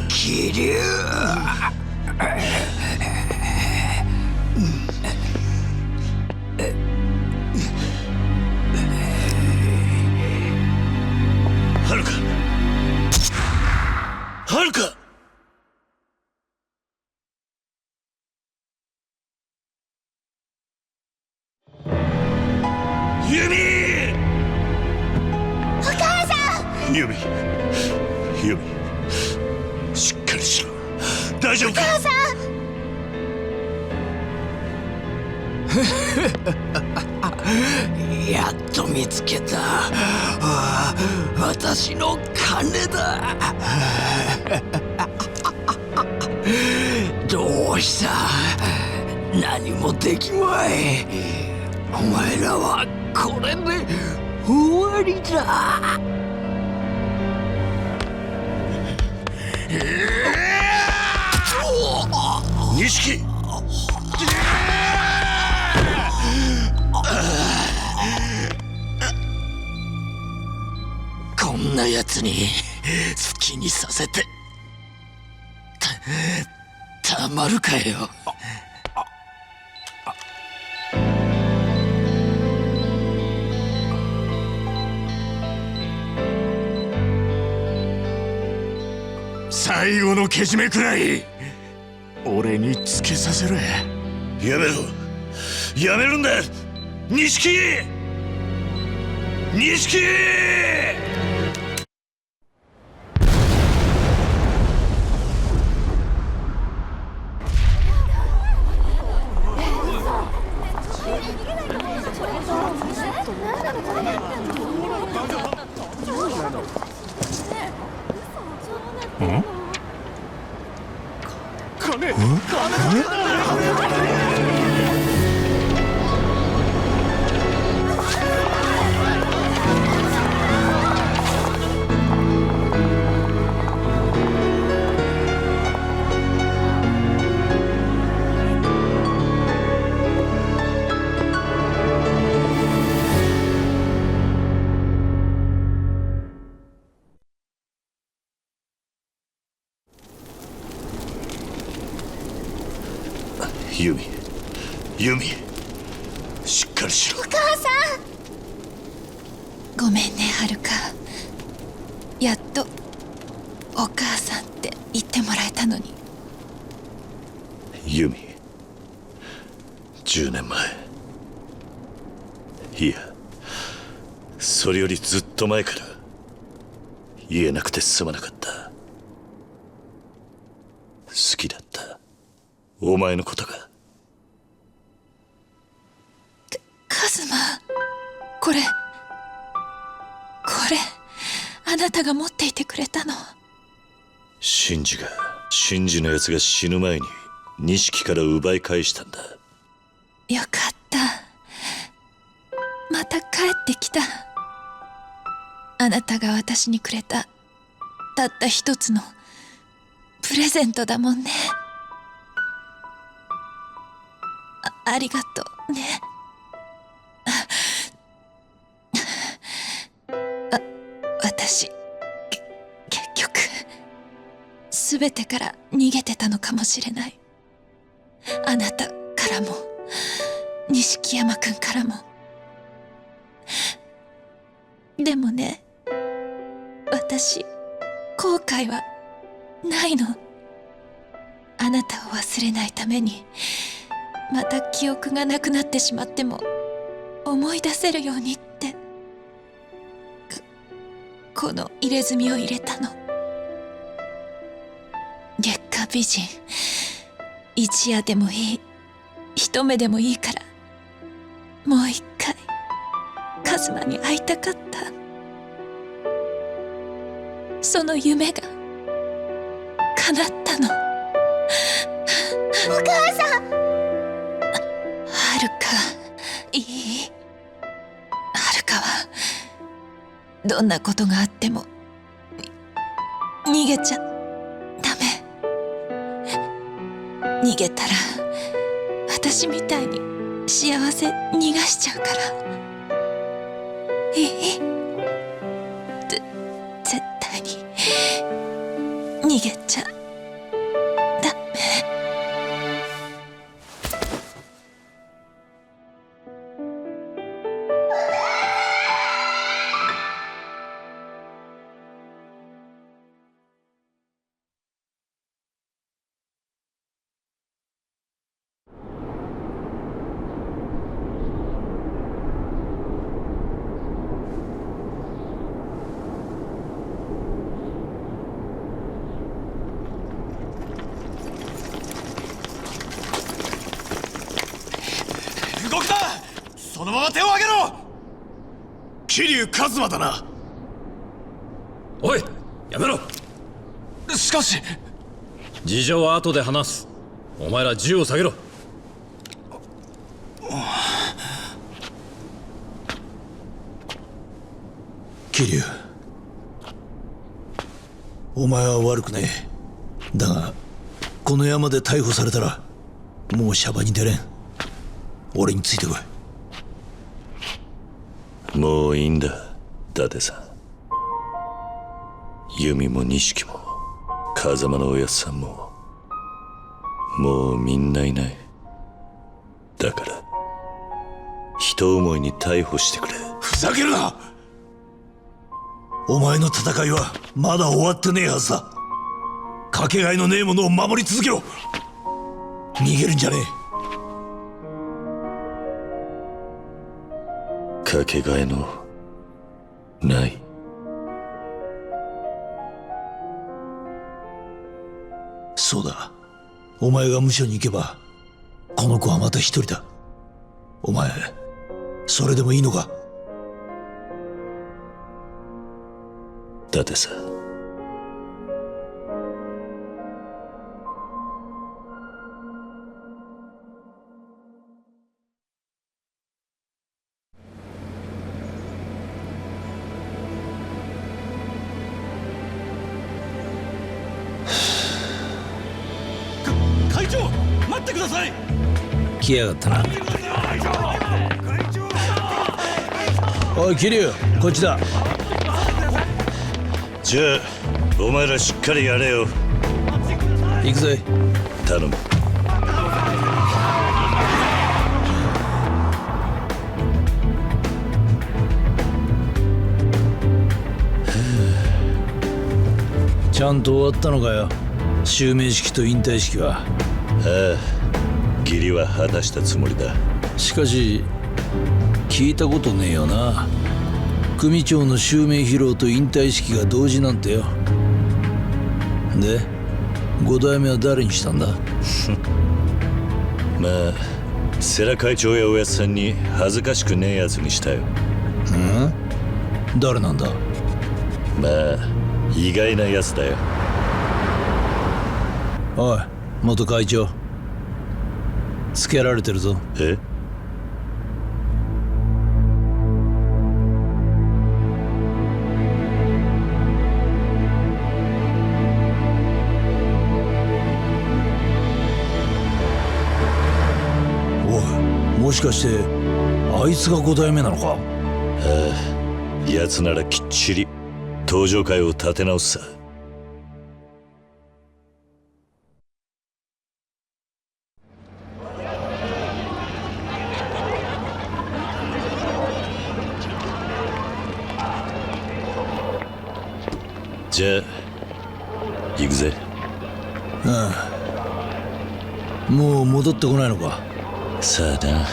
Speaker 5: 桐生。
Speaker 2: はるか、はるか。ユミ、
Speaker 4: お母さん。
Speaker 2: ユミ、ユミ、しっかりしろ。大丈夫か。
Speaker 4: お母さん。
Speaker 5: やっと見つけた。私の金だ。どうした。何もできまい。お前らはこれで終わりだ。
Speaker 2: 錦、
Speaker 5: こんなやつに好きにさせてたまるかよ。
Speaker 6: 最後のけじめくらい俺につけさせろ。
Speaker 2: やめろ、やめるんだ。錦、錦。ユミ、ユミ、しっかりしろ。
Speaker 8: お母さん、ごめんねはるか。やっとお母さんって言ってもらえたのに。
Speaker 2: ユミ、10年前、いやそれよりずっと前から言えなくてすまなかった。好きだったお前のことが。
Speaker 8: カズマ、これあなたが持っていてくれたの。
Speaker 2: シンジのやつが死ぬ前に錦から奪い返したんだ。
Speaker 8: よかった、また帰ってきた。あなたが私にくれたたった一つのプレゼントだもんね。ありがとうね。私結局全てから逃げてたのかもしれない。あなたからも錦山くんからも。でもね、私後悔はないの。あなたを忘れないために、また記憶がなくなってしまっても思い出せるようにってこの入れ墨を入れたの。月下美人、一夜でもいい、一目でもいいからもう一回カズマに会いたかった。その夢が叶ったの。
Speaker 4: お母さん。
Speaker 8: はるか、いい？はるかはどんなことがあっても逃げちゃダメ。逃げたら私みたいに幸せ逃がしちゃうから。いい？絶対に逃げちゃダメ。
Speaker 6: 動くな！そのまま手を挙げろ！桐生一馬だな。
Speaker 7: おい、やめろ！
Speaker 6: しかし
Speaker 7: 事情は後で話す。お前ら銃を下げろ。
Speaker 6: 桐生、お前は悪くねえ。だがこの山で逮捕されたらもうシャバに出れん。俺についてこ
Speaker 2: い。もういいんだ伊達さん。弓も錦も風間のおやっさんももうみんないない。だから人思いに逮捕してくれ。
Speaker 6: ふざけるな！お前の戦いはまだ終わってねえはずだ。かけがえのねえものを守り続けろ。逃げるんじゃねえ。
Speaker 2: かけがえのない。
Speaker 6: そうだ、お前が無所に行けばこの子はまた一人だ。お前それでもいいのか？
Speaker 2: 伊達さん。
Speaker 6: 会長、待ってください。
Speaker 13: 来やがったな。おい桐生、こっちだ。
Speaker 2: じゃあお前らしっかりやれよ。
Speaker 13: 行くぜ。
Speaker 2: 頼む。
Speaker 6: ちゃんと終わったのかよ、襲名式と引退式は。
Speaker 12: ああ、義理は果たしたつもりだ。
Speaker 6: しかし聞いたことねえよな、組長の襲名披露と引退式が同時なんてよ。で5代目は誰にしたんだ？
Speaker 12: まあ世良会長やおやつさんに恥ずかしくねえやつにしたよ。
Speaker 6: 誰なんだ？
Speaker 12: まあ意外なやつだよ。
Speaker 6: おい元会長、つけられてるぞ。
Speaker 12: え？
Speaker 6: もしかしてあいつが5代目なのか？
Speaker 12: ああ、奴ならきっちり登場会を立て直すさ。じゃあ行くぜ。
Speaker 6: ああ、もう戻ってこないのか？
Speaker 12: さあな、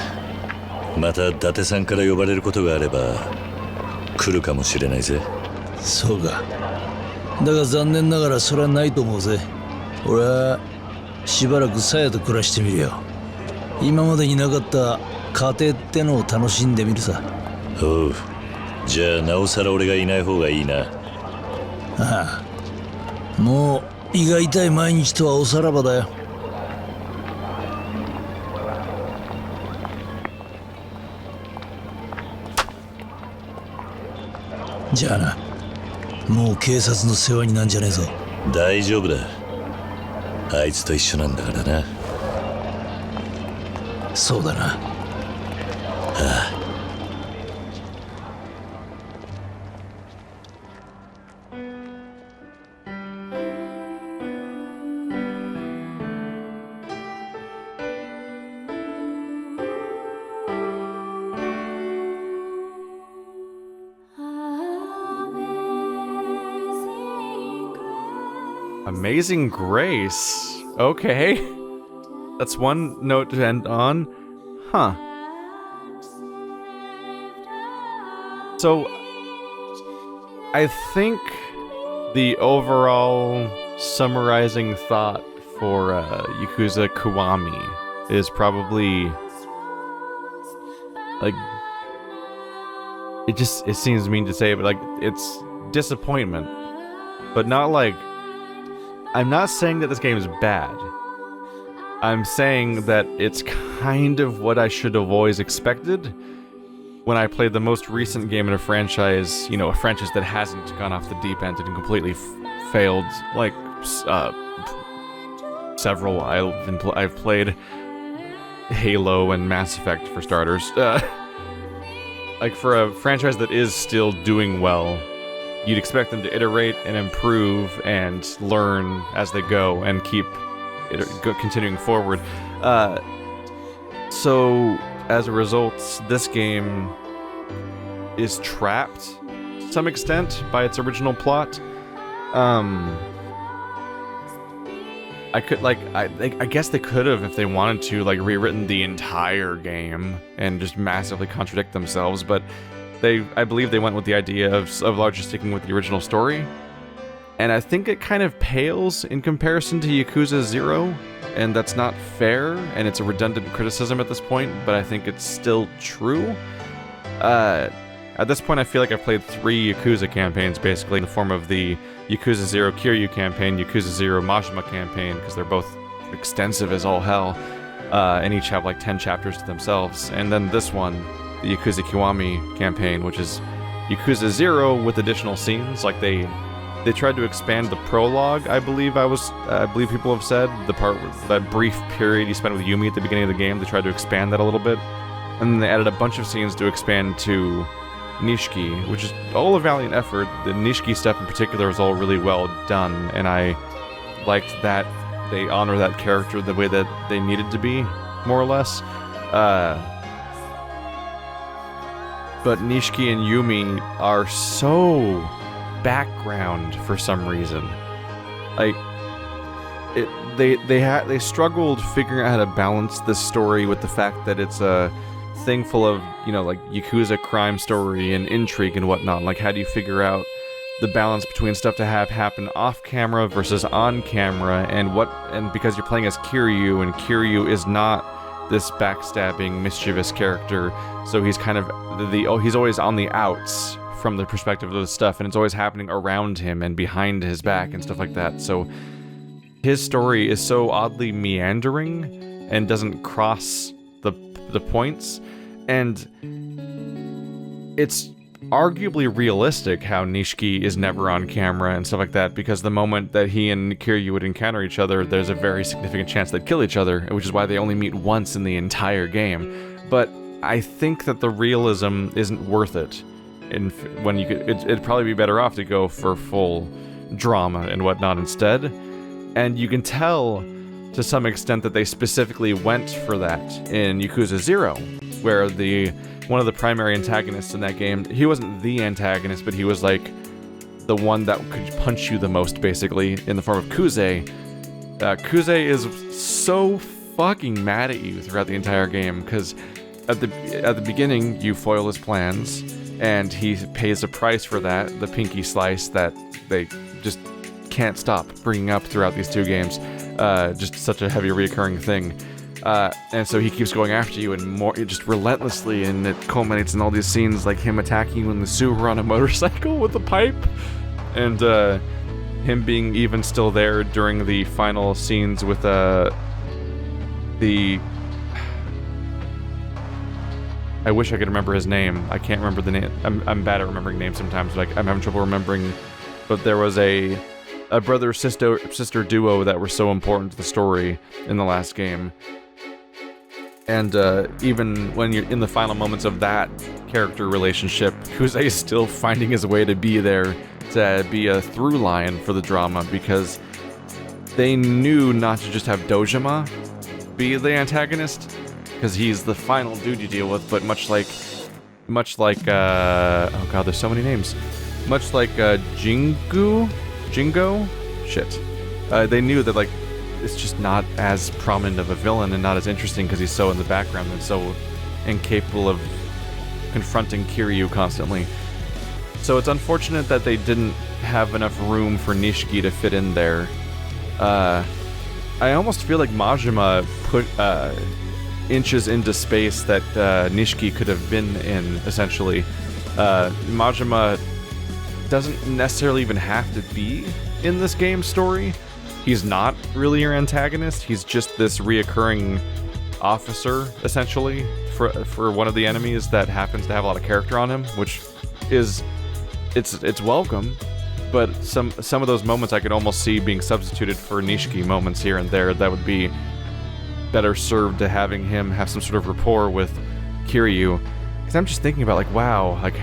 Speaker 12: また伊達さんから呼ばれることがあれば来るかもしれないぜ。
Speaker 6: そうか。だが残念ながらそれはないと思うぜ。俺はしばらく鞘と暮らしてみるよ。今までになかった家庭ってのを楽しんでみるさ。
Speaker 12: おう、じゃあなおさら俺がいない方がいいな。
Speaker 6: ああ、もう胃が痛い毎日とはおさらばだよ。じゃあな、もう警察の世話になんじゃねえぞ。
Speaker 12: 大丈夫だ、あいつと一緒なんだからな。
Speaker 6: そうだな。
Speaker 12: ああ。
Speaker 1: Amazing Grace. Okay. That's one note to end on. Huh. So, I think the overall summarizing thought for Yakuza Kiwami is probably like, it seems mean to say, but like, it's disappointment. But not like, I'm not saying that this game is bad. I'm saying that it's kind of what I should have always expected when I played the most recent game in a franchise, you know, a franchise that hasn't gone off the deep end and completely failed, like, several. I've played Halo and Mass Effect, for starters. Like, for a franchise that is still doing well, you'd expect them to iterate and improve and learn as they go and keep continuing forward. So, as a result, this game is trapped to some extent by its original plot. I guess they could have, if they wanted to, like, rewritten the entire game and just massively contradict themselves, but I believe they went with the idea of largely sticking with the original story. And I think it kind of pales in comparison to Yakuza 0, and that's not fair, and it's a redundant criticism at this point, but I think it's still true. At this point, I feel like I've played 3 Yakuza campaigns, basically, in the form of the Yakuza 0 Kiryu campaign, Yakuza 0 Majima campaign, because they're both extensive as all hell, and each have like 10 chapters to themselves. And then this one, the Yakuza Kiwami campaign, which is Yakuza 0 with additional scenes. Like they tried to expand the prologue, I believe people have said, the part with that brief period you spent with Yumi at the beginning of the game. They tried to expand that a little bit, and then they added a bunch of scenes to expand to Nishiki, which is all a valiant effort. The Nishiki stuff in particular is all really well done, and I liked that they honor that character the way that they needed to be, more or less. But Nishiki and Yumi are so background for some reason. Like, they struggled figuring out how to balance this story with the fact that it's a thing full of, you know, like Yakuza crime story and intrigue and whatnot. Like, how do you figure out the balance between stuff to have happen off camera versus on camera, and because you're playing as Kiryu, and Kiryu is not this backstabbing, mischievous character, so he's kind of he's always on the outs from the perspective of the stuff, and it's always happening around him and behind his back and stuff like that. So his story is so oddly meandering and doesn't cross the points, and it's arguably realistic how Nishiki is never on camera and stuff like that, because the moment that he and Kiryu would encounter each other, there's a very significant chance they'd kill each other, which is why they only meet once in the entire game. But I think that the realism isn't worth it. And when you could, it'd probably be better off to go for full drama and whatnot instead. And you can tell to some extent that they specifically went for that in Yakuza 0, where one of the primary antagonists in that game, he wasn't the antagonist, but he was like the one that could punch you the most, basically, in the form of Kuze. Kuze is so fucking mad at you throughout the entire game, because at the beginning you foil his plans, and he pays a price for that, the pinky slice that they just can't stop bringing up throughout these two games. Just such a heavy reoccurring thing. And so he keeps going after you and more, just relentlessly, and it culminates in all these scenes like him attacking you in the sewer on a motorcycle with a pipe, and him being even still there during the final scenes with I wish I could remember his name. I can't remember the name. I'm bad at remembering names sometimes, but I'm having trouble remembering. But there was a brother-sister duo that were so important to the story in the last game. And even when you're in the final moments of that character relationship, Kuze is still finding his way to be there, to be a through line for the drama, because they knew not to just have Dojima be the antagonist, because he's the final dude you deal with, but much like oh god, there's so many names. Much like Jingo? Shit. They knew that, like, it's just not as prominent of a villain and not as interesting because he's so in the background and so incapable of confronting Kiryu constantly. So it's unfortunate that they didn't have enough room for Nishiki to fit in there. I almost feel like Majima put inches into space that Nishiki could have been in, essentially. Majima doesn't necessarily even have to be in this game's story. He's not really your antagonist. He's just this reoccurring officer, essentially, for one of the enemies that happens to have a lot of character on him, which is it's welcome. But some of those moments I could almost see being substituted for Nishiki moments here and there that would be better served to having him have some sort of rapport with Kiryu. Because I'm just thinking about, like, wow, like,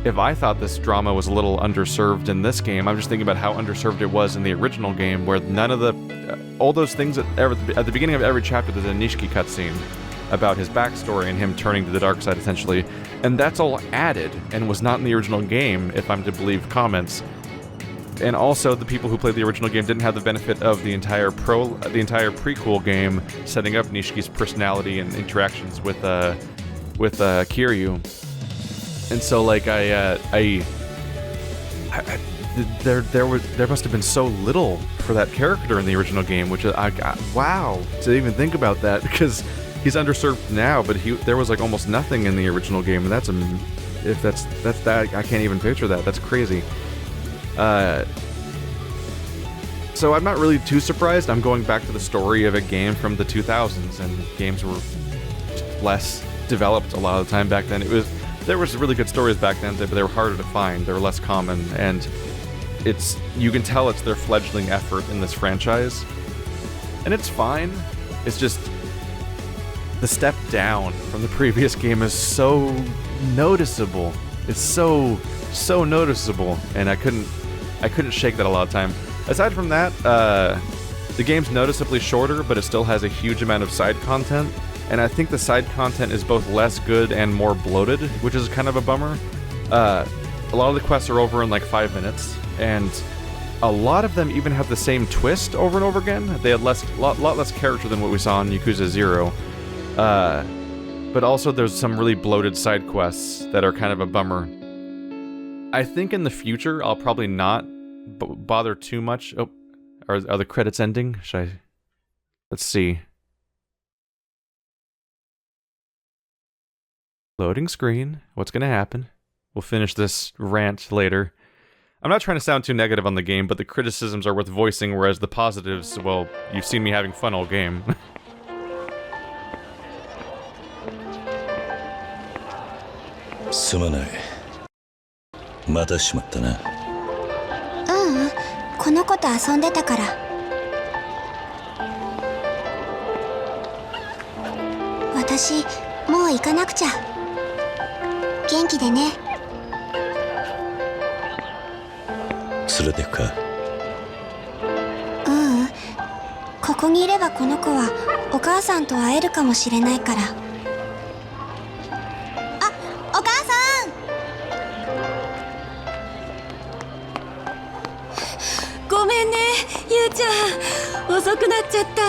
Speaker 1: if I thought this drama was a little underserved in this game, I'm just thinking about how underserved it was in the original game, where none of all those things at the beginning of every chapter, there's a Nishiki cutscene about his backstory and him turning to the dark side, essentially, and that's all added and was not in the original game, if I'm to believe comments. And also, the people who played the original game didn't have the benefit of the entire prequel game setting up Nishiki's personality and interactions with Kiryu. And so, like, there must have been so little for that character in the original game, which wow, to even think about that, because he's underserved now, but there was like almost nothing in the original game, and that's that, I can't even picture that. That's crazy. So I'm not really too surprised. I'm going back to the story of a game from the 2000s, and games were less developed a lot of the time back then. There was really good stories back then, but they were harder to find. They were less common, and you can tell it's their fledgling effort in this franchise. And it's fine. It's just the step down from the previous game is so noticeable. It's so noticeable, and I couldn't shake that a lot of time. Aside from that, the game's noticeably shorter, but it still has a huge amount of side content. And I think the side content is both less good and more bloated, which is kind of a bummer. A lot of the quests are over in like 5 minutes, and a lot of them even have the same twist over and over again. They had lot less character than what we saw in Yakuza 0. But also there's some really bloated side quests that are kind of a bummer. I think in the future I'll probably not bother too much. Oh, are the credits ending? Should I... Let's see. Loading screen. What's gonna happen? We'll finish this rant later. I'm not trying to sound too negative on the game, but the criticisms are worth voicing, whereas the positives, well, you've seen me having fun all game.
Speaker 2: すまない。またしまったな。
Speaker 4: この子と遊んでたから。私、もう行かなくちゃ。元気でね。
Speaker 2: 連れてくか。
Speaker 4: ここにいればこの子はお母さんと会えるかもしれないから。あ、お母さん。
Speaker 14: ごめんね、ゆうちゃん、遅くなっちゃった。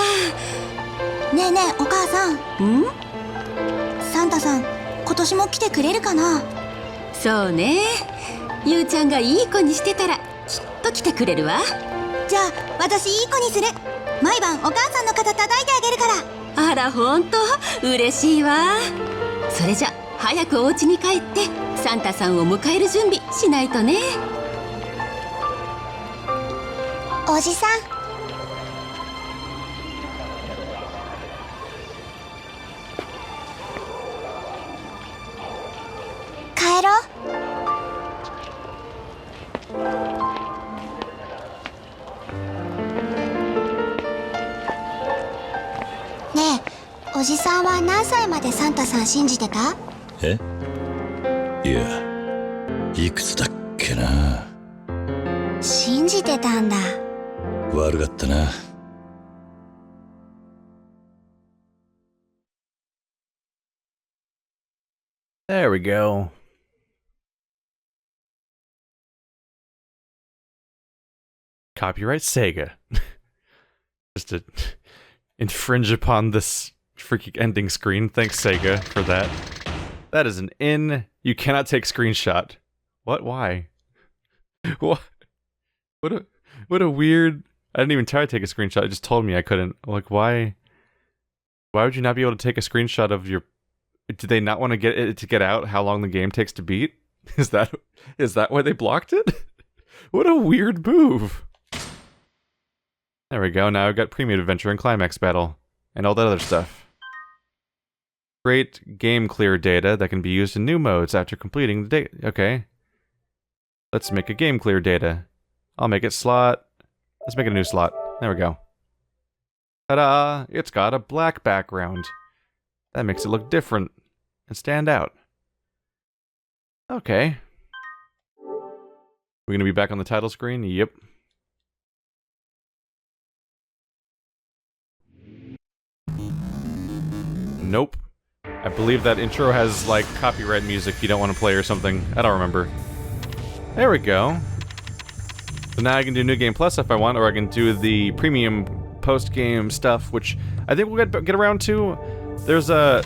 Speaker 4: ねえねえ、お母さん。サンタさん、今年も来てくれるかな。
Speaker 14: そうね、ゆうちゃんがいい子にしてたらきっと来てくれるわ。
Speaker 4: じゃあ私いい子にする。毎晩お母さんの肩叩いてあげるから。
Speaker 14: あら、ほんと嬉しいわ。それじゃ早くお家に帰ってサンタさんを迎える準備しないとね。
Speaker 4: おじさん。帰ろう。ねえ、おじさんは何歳までサンタさん信じてた？
Speaker 2: え？いや、いくつだっけな。
Speaker 4: 信じてたんだ。
Speaker 2: 悪かったな。
Speaker 1: There we go. Copyright Sega. Just to infringe upon this freaking ending screen. Thanks, Sega, for that. That is an in. You cannot take screenshot. What? Why? What? What a weird... I didn't even try to take a screenshot. It just told me I couldn't. Like, why? Why would you not be able to take a screenshot of your... Did they not want to get it to get out how long the game takes to beat? Is that why they blocked it? What a weird move. There we go. Now I've got Premium Adventure and Climax Battle. And all that other stuff. Create game clear data that can be used in new modes after completing the data. Okay. Let's make a game clear data. I'll make it slot. Let's make it a new slot. There we go. Ta-da! It's got a black background. That makes it look different and stand out. Okay. We're gonna be back on the title screen? Yep. Nope. I believe that intro has, like, copyright music you don't want to play or something. I don't remember. There we go. So now I can do New Game Plus if I want, or I can do the premium post-game stuff, which I think we'll get around to. There's a...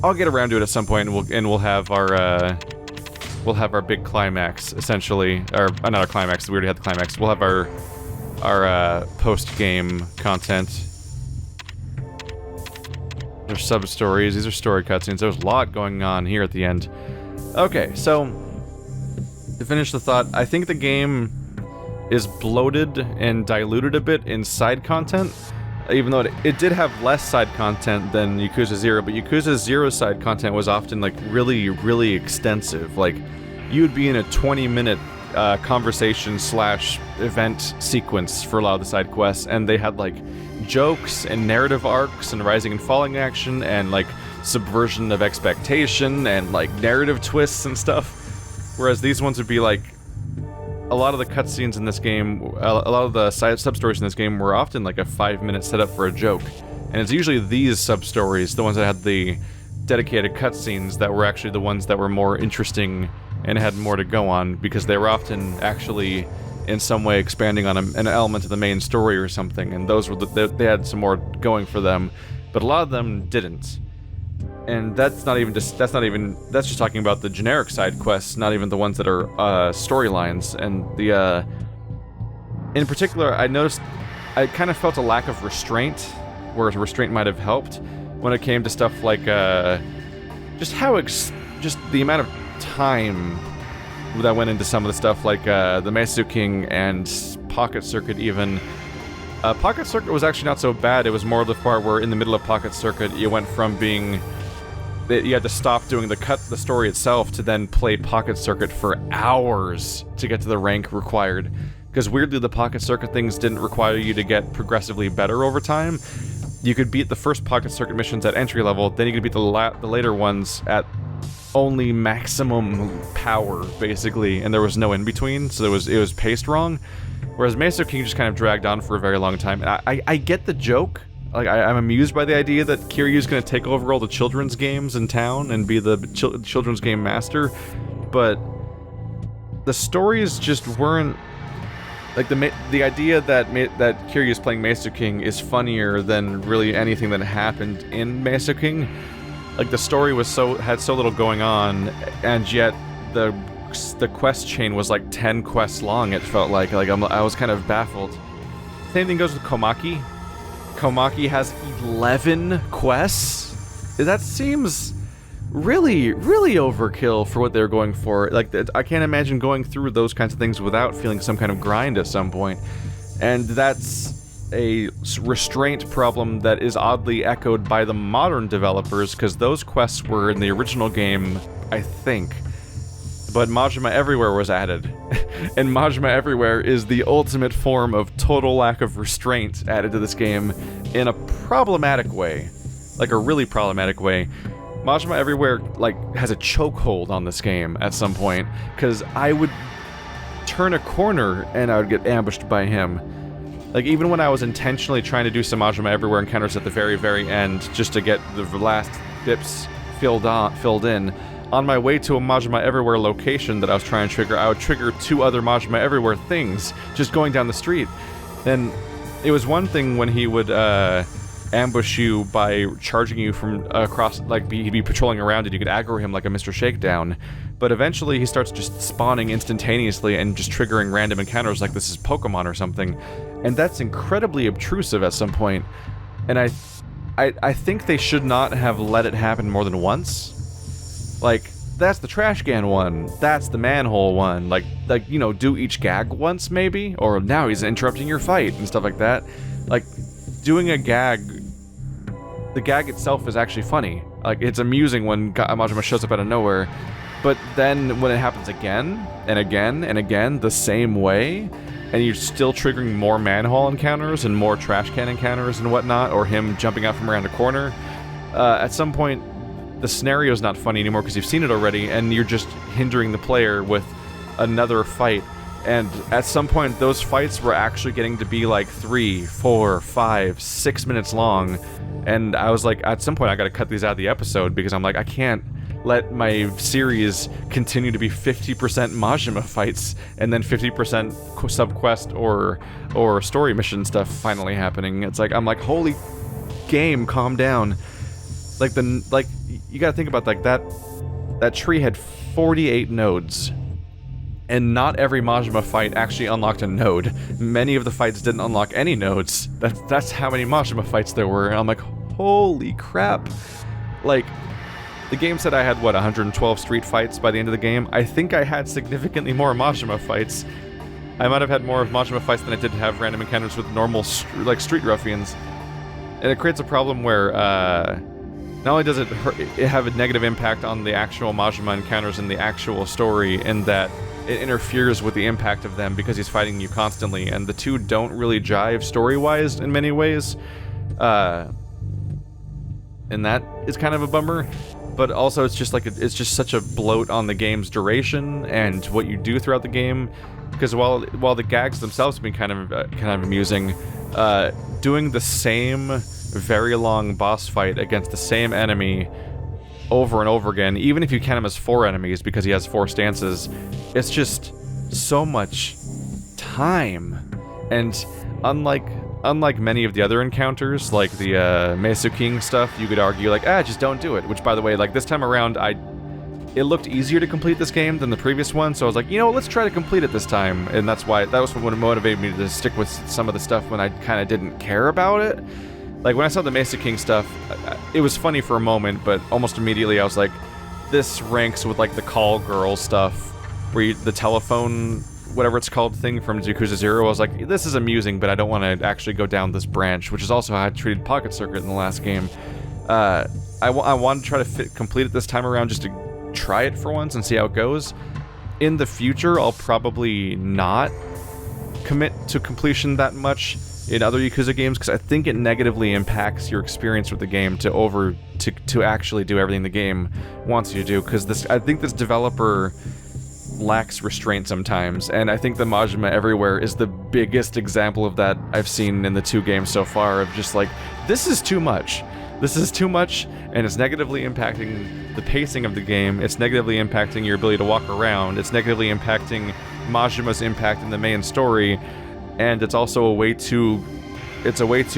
Speaker 1: I'll get around to it at some point, and we'll have our big climax, essentially. Or, not our climax, we already had the climax. We'll have our post-game content. There's sub-stories, these are story cutscenes. There's a lot going on here at the end. Okay, so... To finish the thought, I think the game is bloated and diluted a bit in side content. Even though it did have less side content than Yakuza 0, but Yakuza 0's side content was often, like, really, really extensive. Like, you would be in a 20-minute conversation / event sequence for a lot of the side quests, and they had, like, jokes and narrative arcs and rising and falling action and, like, subversion of expectation and, like, narrative twists and stuff. Whereas these ones would be, like, a lot of the cutscenes in this game, a lot of the sub-stories in this game were often like a 5-minute setup for a joke. And it's usually these sub-stories, the ones that had the dedicated cutscenes, that were actually the ones that were more interesting and had more to go on, because they were often actually in some way, expanding on an element of the main story or something, and those were they had some more going for them, but a lot of them didn't. And that's just talking about the generic side quests, not even the ones that are storylines. And the in particular, I noticed I kind of felt a lack of restraint, whereas restraint might have helped when it came to stuff like just the amount of time that went into some of the stuff, like the Meisu King and Pocket Circuit even. Pocket Circuit was actually not so bad. It was more the part where in the middle of Pocket Circuit you went from being... You had to stop doing the story itself to then play Pocket Circuit for hours to get to the rank required. Because weirdly the Pocket Circuit things didn't require you to get progressively better over time. You could beat the first Pocket Circuit missions at entry level, then you could beat the later ones at only maximum power, basically, and there was no in-between, so it was paced wrong. Whereas Meisu King just kind of dragged on for a very long time. I get the joke. Like, I'm amused by the idea that Kiryu's going to take over all the children's games in town and be the children's game master, but the stories just weren't... Like, the idea that Kiryu's playing Meisu King is funnier than really anything that happened in Meisu King. Like, the story had so little going on, and yet the quest chain was like 10 quests long, it felt like. I was kind of baffled. Same thing goes with Komaki. Komaki has 11 quests? That seems really, really overkill for what they're going for. Like, I can't imagine going through those kinds of things without feeling some kind of grind at some point. And that's a restraint problem that is oddly echoed by the modern developers, because those quests were in the original game, I think. But Majima Everywhere was added. And Majima Everywhere is the ultimate form of total lack of restraint added to this game in a problematic way. Like, a really problematic way. Majima Everywhere, like, has a chokehold on this game at some point, because I would turn a corner and I would get ambushed by him. Like, even when I was intentionally trying to do some Majima Everywhere encounters at the very, very end, just to get the last bips filled in, on my way to a Majima Everywhere location that I was trying to trigger, I would trigger 2 other Majima Everywhere things, just going down the street. And it was one thing when he would ambush you by charging you from across, like, he'd be patrolling around and you could aggro him like a Mr. Shakedown. But eventually he starts just spawning instantaneously and just triggering random encounters like this is Pokemon or something. And that's incredibly obtrusive at some point. And I think they should not have let it happen more than once. Like, that's the trash can one, that's the manhole one, like, you know, do each gag once, maybe? Or now he's interrupting your fight, and stuff like that. Like, doing a gag, the gag itself is actually funny. Like, it's amusing when Majima shows up out of nowhere, but then when it happens again, and again, and again, the same way, and you're still triggering more manhole encounters, and more trash can encounters and whatnot, or him jumping out from around a corner, at some point, the scenario's not funny anymore because you've seen it already, and you're just hindering the player with another fight. And at some point, those fights were actually getting to be like 3, 4, 5, 6 minutes long. And I was like, at some point, I gotta cut these out of the episode because I'm like, I can't let my series continue to be 50% Majima fights and then 50% sub-quest or story mission stuff finally happening. It's like, I'm like, holy game, calm down. Like, you gotta think about, like, that tree had 48 nodes, and not every Majima fight actually unlocked a node. Many of the fights didn't unlock any nodes. That's how many Majima fights there were, and I'm like, holy crap. Like, the game said I had, what, 112 street fights by the end of the game? I think I had significantly more Majima fights. I might have had more of Majima fights than I did have random encounters with normal, like, street ruffians. And it creates a problem where, not only does it have a negative impact on the actual Majima encounters in the actual story, in that it interferes with the impact of them because he's fighting you constantly, and the two don't really jive story-wise in many ways. And that is kind of a bummer. But also, it's just like it's just such a bloat on the game's duration and what you do throughout the game. Because while the gags themselves have been kind of amusing, doing the same very long boss fight against the same enemy over and over again, even if you count him as 4 enemies because he has 4 stances, it's just so much time. And unlike many of the other encounters, like the Mesu King stuff, you could argue like, just don't do it. Which, by the way, like this time around, it looked easier to complete this game than the previous one, so I was like, let's try to complete it this time. And that was what motivated me to stick with some of the stuff when I kind of didn't care about it. Like when I saw the Mesa King stuff, it was funny for a moment, but almost immediately I was like, this ranks with like the call girl stuff, where the telephone, whatever it's called, thing from Yakuza 0. I was like, this is amusing, but I don't want to actually go down this branch, which is also how I treated Pocket Circuit in the last game. I wanted to try to complete it this time around just to try it for once and see how it goes. In the future, I'll probably not commit to completion that much in other Yakuza games, because I think it negatively impacts your experience with the game to actually do everything the game wants you to do, because I think this developer lacks restraint sometimes, and I think the Majima Everywhere is the biggest example of that I've seen in the 2 games so far, of just like, this is too much. This is too much, and it's negatively impacting the pacing of the game, it's negatively impacting your ability to walk around, it's negatively impacting Majima's impact in the main story, and it's also a way too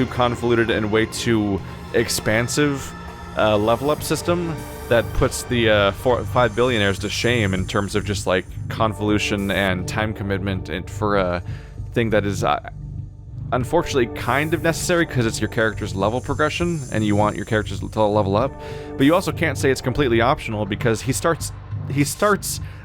Speaker 1: convoluted and way too expansive level up system that puts the 5 billionaires to shame in terms of just like convolution and time commitment, and for a thing that is unfortunately kind of necessary because it's your character's level progression and you want your characters to level up, but you also can't say it's completely optional, because he starts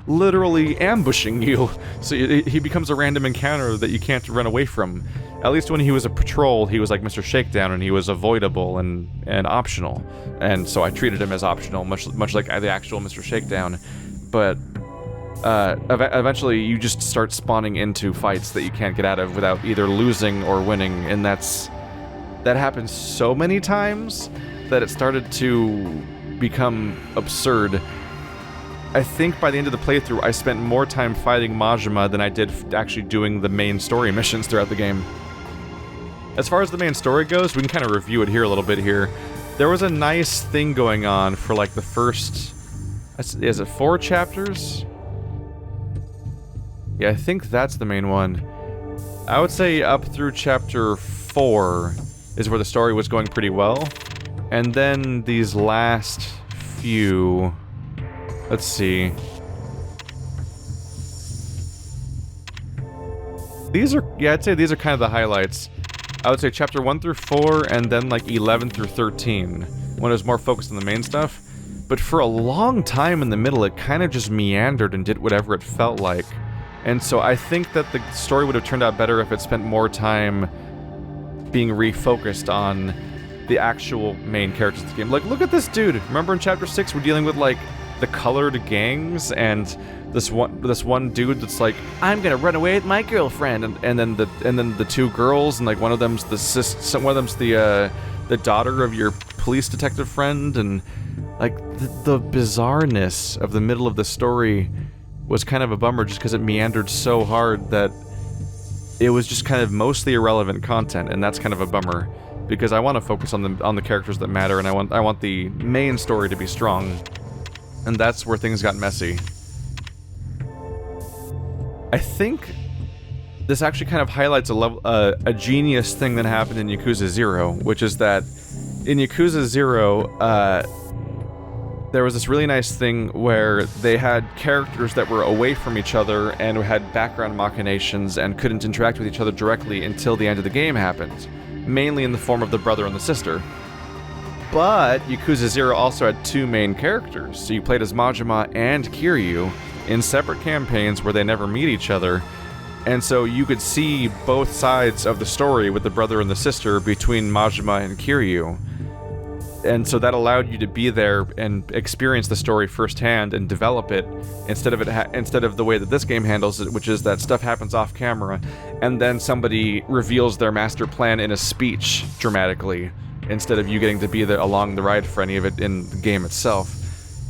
Speaker 1: literally ambushing you, so he becomes a random encounter that you can't run away from. At least when he was a patrol, he was like Mr. Shakedown, and he was avoidable and optional, and so I treated him as optional, much like the actual Mr. Shakedown. But eventually you just start spawning into fights that you can't get out of without either losing or winning, and that happens so many times that it started to become absurd. I think by the end of the playthrough, I spent more time fighting Majima than I did actually doing the main story missions throughout the game. As far as the main story goes, we can kind of review it here a little bit here. There was a nice thing going on for like the first, is it 4 chapters? Yeah, I think that's the main one. I would say up through chapter 4 is where the story was going pretty well. And then these last few... Let's see. I'd say these are kind of the highlights. I would say chapter 1 through 4, and then like 11 through 13, when it was more focused on the main stuff. But for a long time in the middle, it kind of just meandered and did whatever it felt like. And so I think that the story would have turned out better if it spent more time being refocused on the actual main characters of the game. Like, look at this dude. Remember in chapter 6, we're dealing with like the colored gangs, and this one dude that's like, I'm gonna run away with my girlfriend, and then the 2 girls, and like one of them's the daughter of your police detective friend, and like the bizarreness of the middle of the story was kind of a bummer, just because it meandered so hard that it was just kind of mostly irrelevant content, and that's kind of a bummer, because I want to focus on the characters that matter, and I want the main story to be strong. And that's where things got messy. I think this actually kind of highlights a genius thing that happened in Yakuza 0, which is that in Yakuza 0, there was this really nice thing where they had characters that were away from each other and had background machinations and couldn't interact with each other directly until the end of the game happened, mainly in the form of the brother and the sister. But Yakuza 0 also had 2 main characters, so you played as Majima and Kiryu in separate campaigns where they never meet each other, and so you could see both sides of the story with the brother and the sister between Majima and Kiryu. And so that allowed you to be there and experience the story firsthand and develop it, instead of the way that this game handles it, which is that stuff happens off camera, and then somebody reveals their master plan in a speech dramatically, instead of you getting to be there along the ride for any of it in the game itself.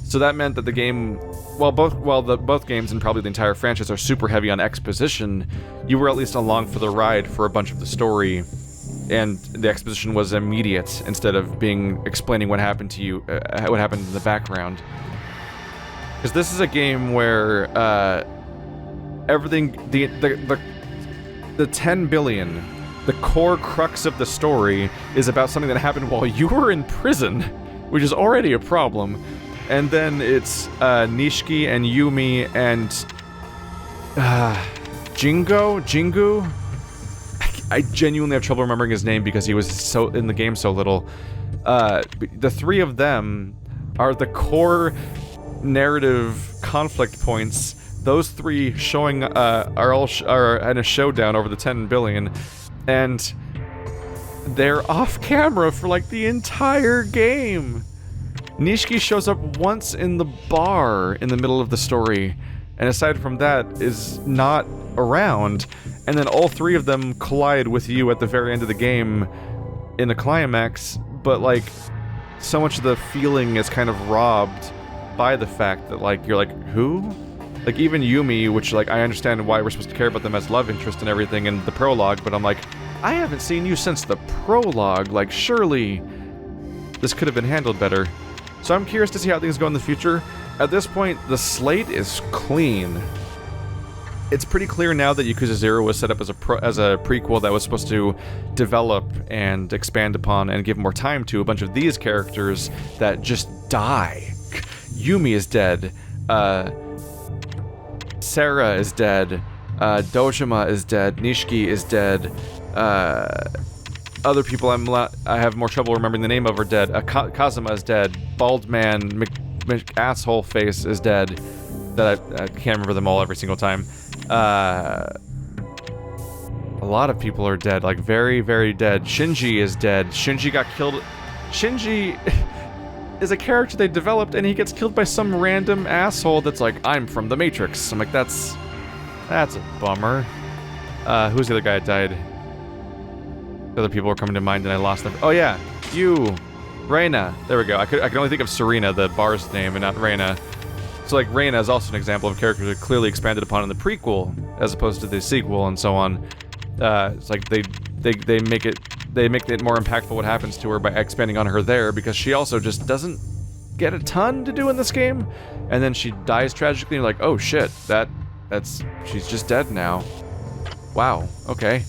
Speaker 1: So that meant that the game, both games and probably the entire franchise are super heavy on exposition, you were at least along for the ride for a bunch of the story, and the exposition was immediate instead of explaining what happened to you, what happened in the background. Because this is a game where everything, the 10 billion, the core crux of the story, is about something that happened while you were in prison, which is already a problem. And then it's Nishiki and Yumi and Jingu? I genuinely have trouble remembering his name because he was so in the game so little. The three of them are the core narrative conflict points. Those three showing are in a showdown over the 10 billion, and they're off camera for like the entire game. Nishiki shows up once in the bar in the middle of the story, and aside from that is not around. And then all three of them collide with you at the very end of the game in the climax, but like so much of the feeling is kind of robbed by the fact that like you're like, who? Like even Yumi, which like I understand why we're supposed to care about them as love interest and everything in the prologue, but I'm like, I haven't seen you since the prologue, like surely this could have been handled better. So I'm curious to see how things go in the future. At this point, the slate is clean. It's pretty clear now that Yakuza 0 was set up as a prequel that was supposed to develop and expand upon and give more time to a bunch of these characters that just die. Yumi is dead. Sarah is dead. Dojima is dead. Nishiki is dead. Other people I have more trouble remembering the name of are dead. Kazuma is dead. Bald man, asshole face is dead. That I can't remember them all every single time. A lot of people are dead, like very, very dead. Shinji is dead. Shinji got killed. Shinji is a character they developed, and he gets killed by some random asshole that's like, I'm from the Matrix. I'm like, that's a bummer. Who's the other guy that died? The other people were coming to mind, and I lost them. Oh yeah, you, Reina. There we go. I could only think of Serena, the bar's name, and not Reina. So like Reina is also an example of a character that clearly expanded upon in the prequel as opposed to the sequel and so on. It's like they make it more impactful what happens to her by expanding on her there, because she also just doesn't get a ton to do in this game, and then she dies tragically and you're like, oh shit, she's just dead now. Wow, okay.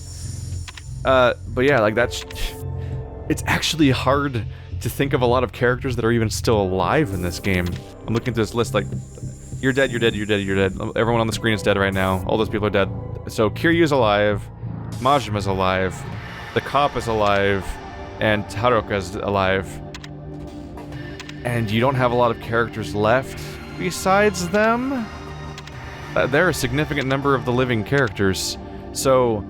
Speaker 1: But yeah, like it's actually hard to think of a lot of characters that are even still alive in this game. I'm looking through this list like, you're dead, you're dead, you're dead, you're dead. Everyone on the screen is dead right now. All those people are dead. So Kiryu's alive, Majima's alive, the cop is alive, and Haruka's alive. And you don't have a lot of characters left besides them? There are a significant number of the living characters. So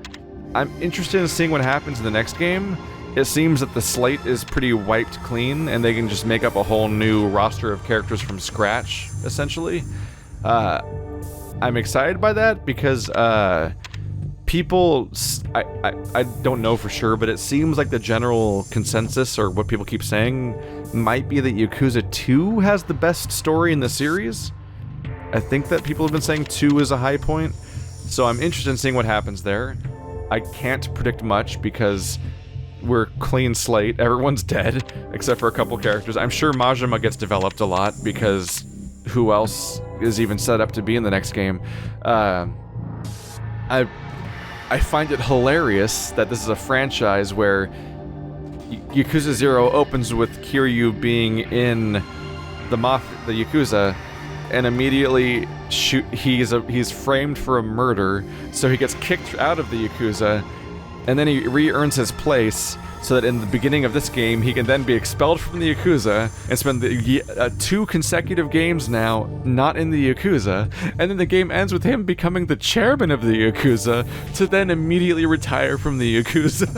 Speaker 1: I'm interested in seeing what happens in the next game. It seems that the slate is pretty wiped clean, and they can just make up a whole new roster of characters from scratch, essentially. I'm excited by that because people... I don't know for sure, but it seems like the general consensus, or what people keep saying, might be that Yakuza 2 has the best story in the series. I think that people have been saying 2 is a high point, so I'm interested in seeing what happens there. I can't predict much because we're clean slate. Everyone's dead, except for a couple characters. I'm sure Majima gets developed a lot, because who else is even set up to be in the next game? I find it hilarious that this is a franchise where Yakuza 0 opens with Kiryu being in the Yakuza, and immediately he's framed for a murder, so he gets kicked out of the Yakuza, and then he re-earns his place so that in the beginning of this game he can then be expelled from the Yakuza and spend the 2 consecutive games now not in the Yakuza, and then the game ends with him becoming the chairman of the Yakuza to then immediately retire from the Yakuza.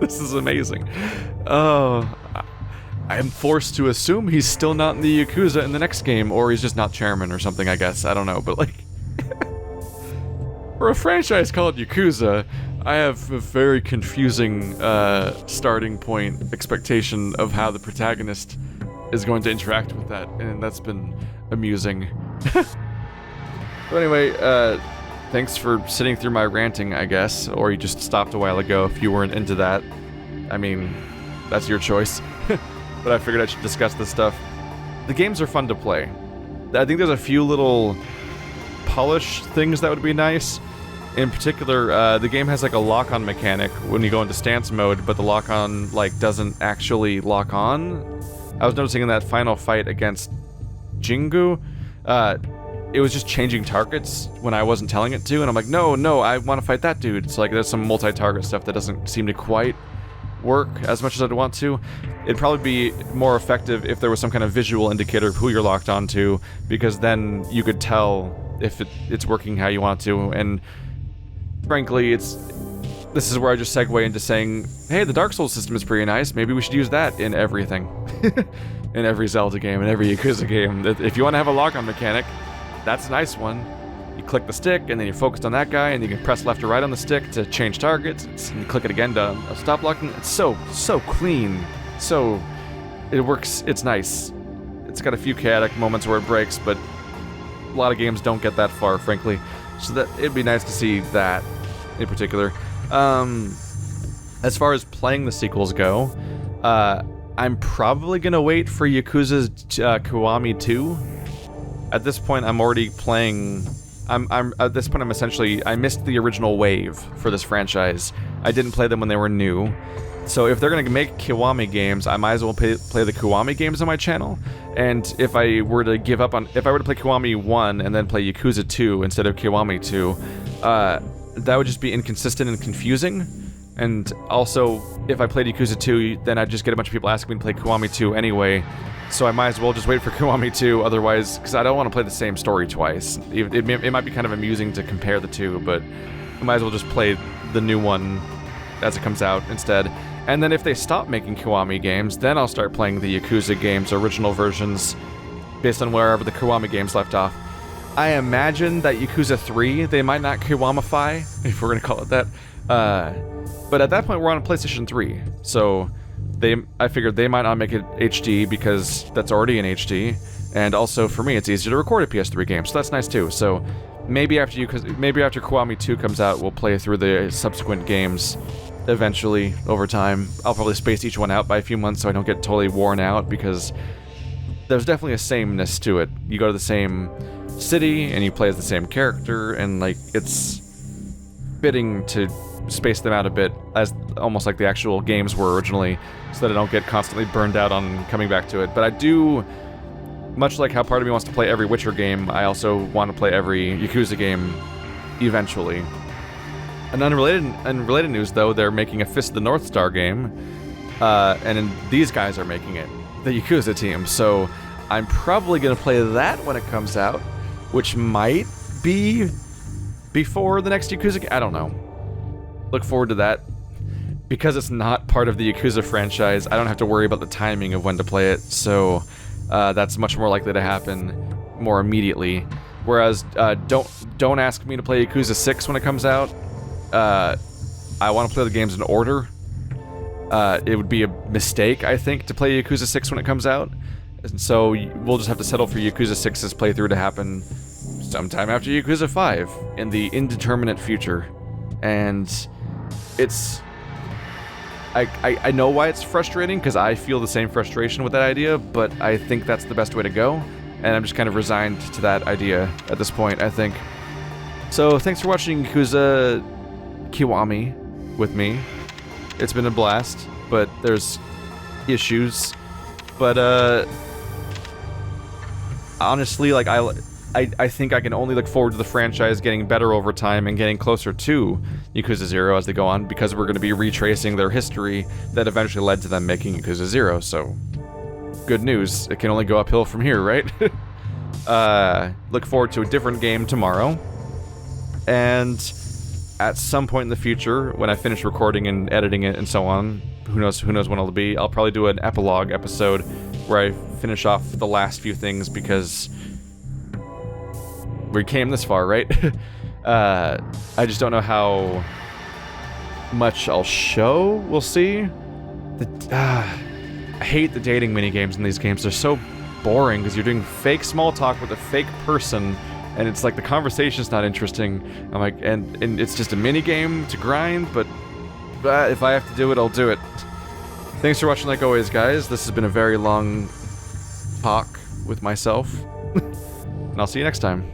Speaker 1: This is amazing. Oh, I'm forced to assume he's still not in the Yakuza in the next game, or he's just not chairman or something, I guess. I don't know, but like... For a franchise called Yakuza, I have a very confusing starting point expectation of how the protagonist is going to interact with that, and that's been amusing. But anyway, thanks for sitting through my ranting, I guess, or you just stopped a while ago if you weren't into that. I mean, that's your choice. But I figured I should discuss this stuff. The games are fun to play. I think there's a few little polish things that would be nice. In particular, the game has like a lock-on mechanic when you go into stance mode, but the lock-on like doesn't actually lock on. I was noticing in that final fight against Jingu, it was just changing targets when I wasn't telling it to, and I'm like, no, I want to fight that dude. It's like there's some multi-target stuff that doesn't seem to quite work as much as I'd want to. It'd probably be more effective if there was some kind of visual indicator of who you're locked onto, because then you could tell if it's working how you want to. And frankly, this is where I just segue into saying, hey, the Dark Souls system is pretty nice. Maybe we should use that in everything. In every Zelda game, in every Yakuza game. If you want to have a lock-on mechanic, that's a nice one. You click the stick, and then you're focused on that guy, and you can press left or right on the stick to change targets, and you click it again to stop locking. It's so clean. So, it works. It's nice. It's got a few chaotic moments where it breaks, but a lot of games don't get that far, frankly. So that it'd be nice to see that in particular. As far as playing the sequels go, I'm probably gonna wait for Yakuza Kiwami 2. At this point, I'm already playing. At this point, I'm essentially. I missed the original wave for this franchise. I didn't play them when they were new. So if they're gonna make Kiwami games, I might as well play the Kiwami games on my channel. And if I were to give up on, if I were to play Kiwami 1 and then play Yakuza 2 instead of Kiwami 2, that would just be inconsistent and confusing. And also, if I played Yakuza 2, then I'd just get a bunch of people asking me to play Kiwami 2 anyway. So I might as well just wait for Kiwami 2, otherwise, because I don't want to play the same story twice. It might be kind of amusing to compare the two, but I might as well just play the new one as it comes out instead. And then if they stop making Kiwami games, then I'll start playing the Yakuza games, original versions, based on wherever the Kiwami games left off. I imagine that Yakuza 3, they might not Kiwamify, if we're going to call it that. But at that point, we're on a PlayStation 3, so I figured they might not make it HD because that's already in HD, and also for me, it's easier to record a PS3 game, so that's nice too. So maybe after Kiwami 2 comes out, we'll play through the subsequent games eventually over time. I'll probably space each one out by a few months so I don't get totally worn out, because there's definitely a sameness to it. You go to the same city and you play as the same character, and like it's fitting to space them out a bit, as almost like the actual games were originally, so that I don't get constantly burned out on coming back to it. But I do, much like how part of me wants to play every Witcher game, I also want to play every Yakuza game eventually. And unrelated news, though, they're making a Fist of the North Star game, and these guys are making it, the Yakuza team, so I'm probably going to play that when it comes out, which might be before the next Yakuza game. I don't know. Look forward to that. Because it's not part of the Yakuza franchise, I don't have to worry about the timing of when to play it, so that's much more likely to happen more immediately. Whereas, don't ask me to play Yakuza 6 when it comes out. I want to play the games in order. It would be a mistake, I think, to play Yakuza 6 when it comes out. And so we'll just have to settle for Yakuza 6's playthrough to happen sometime after Yakuza 5 in the indeterminate future. And it's... I know why it's frustrating, because I feel the same frustration with that idea, but I think that's the best way to go, and I'm just kind of resigned to that idea at this point, I think. So, thanks for watching Yakuza Kiwami with me. It's been a blast, but there's issues. But, honestly, like, I think I can only look forward to the franchise getting better over time and getting closer to Yakuza 0 as they go on, because we're going to be retracing their history that eventually led to them making Yakuza 0, so good news. It can only go uphill from here, right? Look forward to a different game tomorrow, and at some point in the future, when I finish recording and editing it and so on, who knows when it'll be, I'll probably do an epilogue episode where I finish off the last few things, because we came this far, right? I just don't know how much I'll show. We'll see. I hate the dating minigames in these games. They're so boring, because you're doing fake small talk with a fake person, and it's like the conversation's not interesting. I'm like, and it's just a minigame to grind, but if I have to do it, I'll do it. Thanks for watching, like always, guys. This has been a very long talk with myself, and I'll see you next time.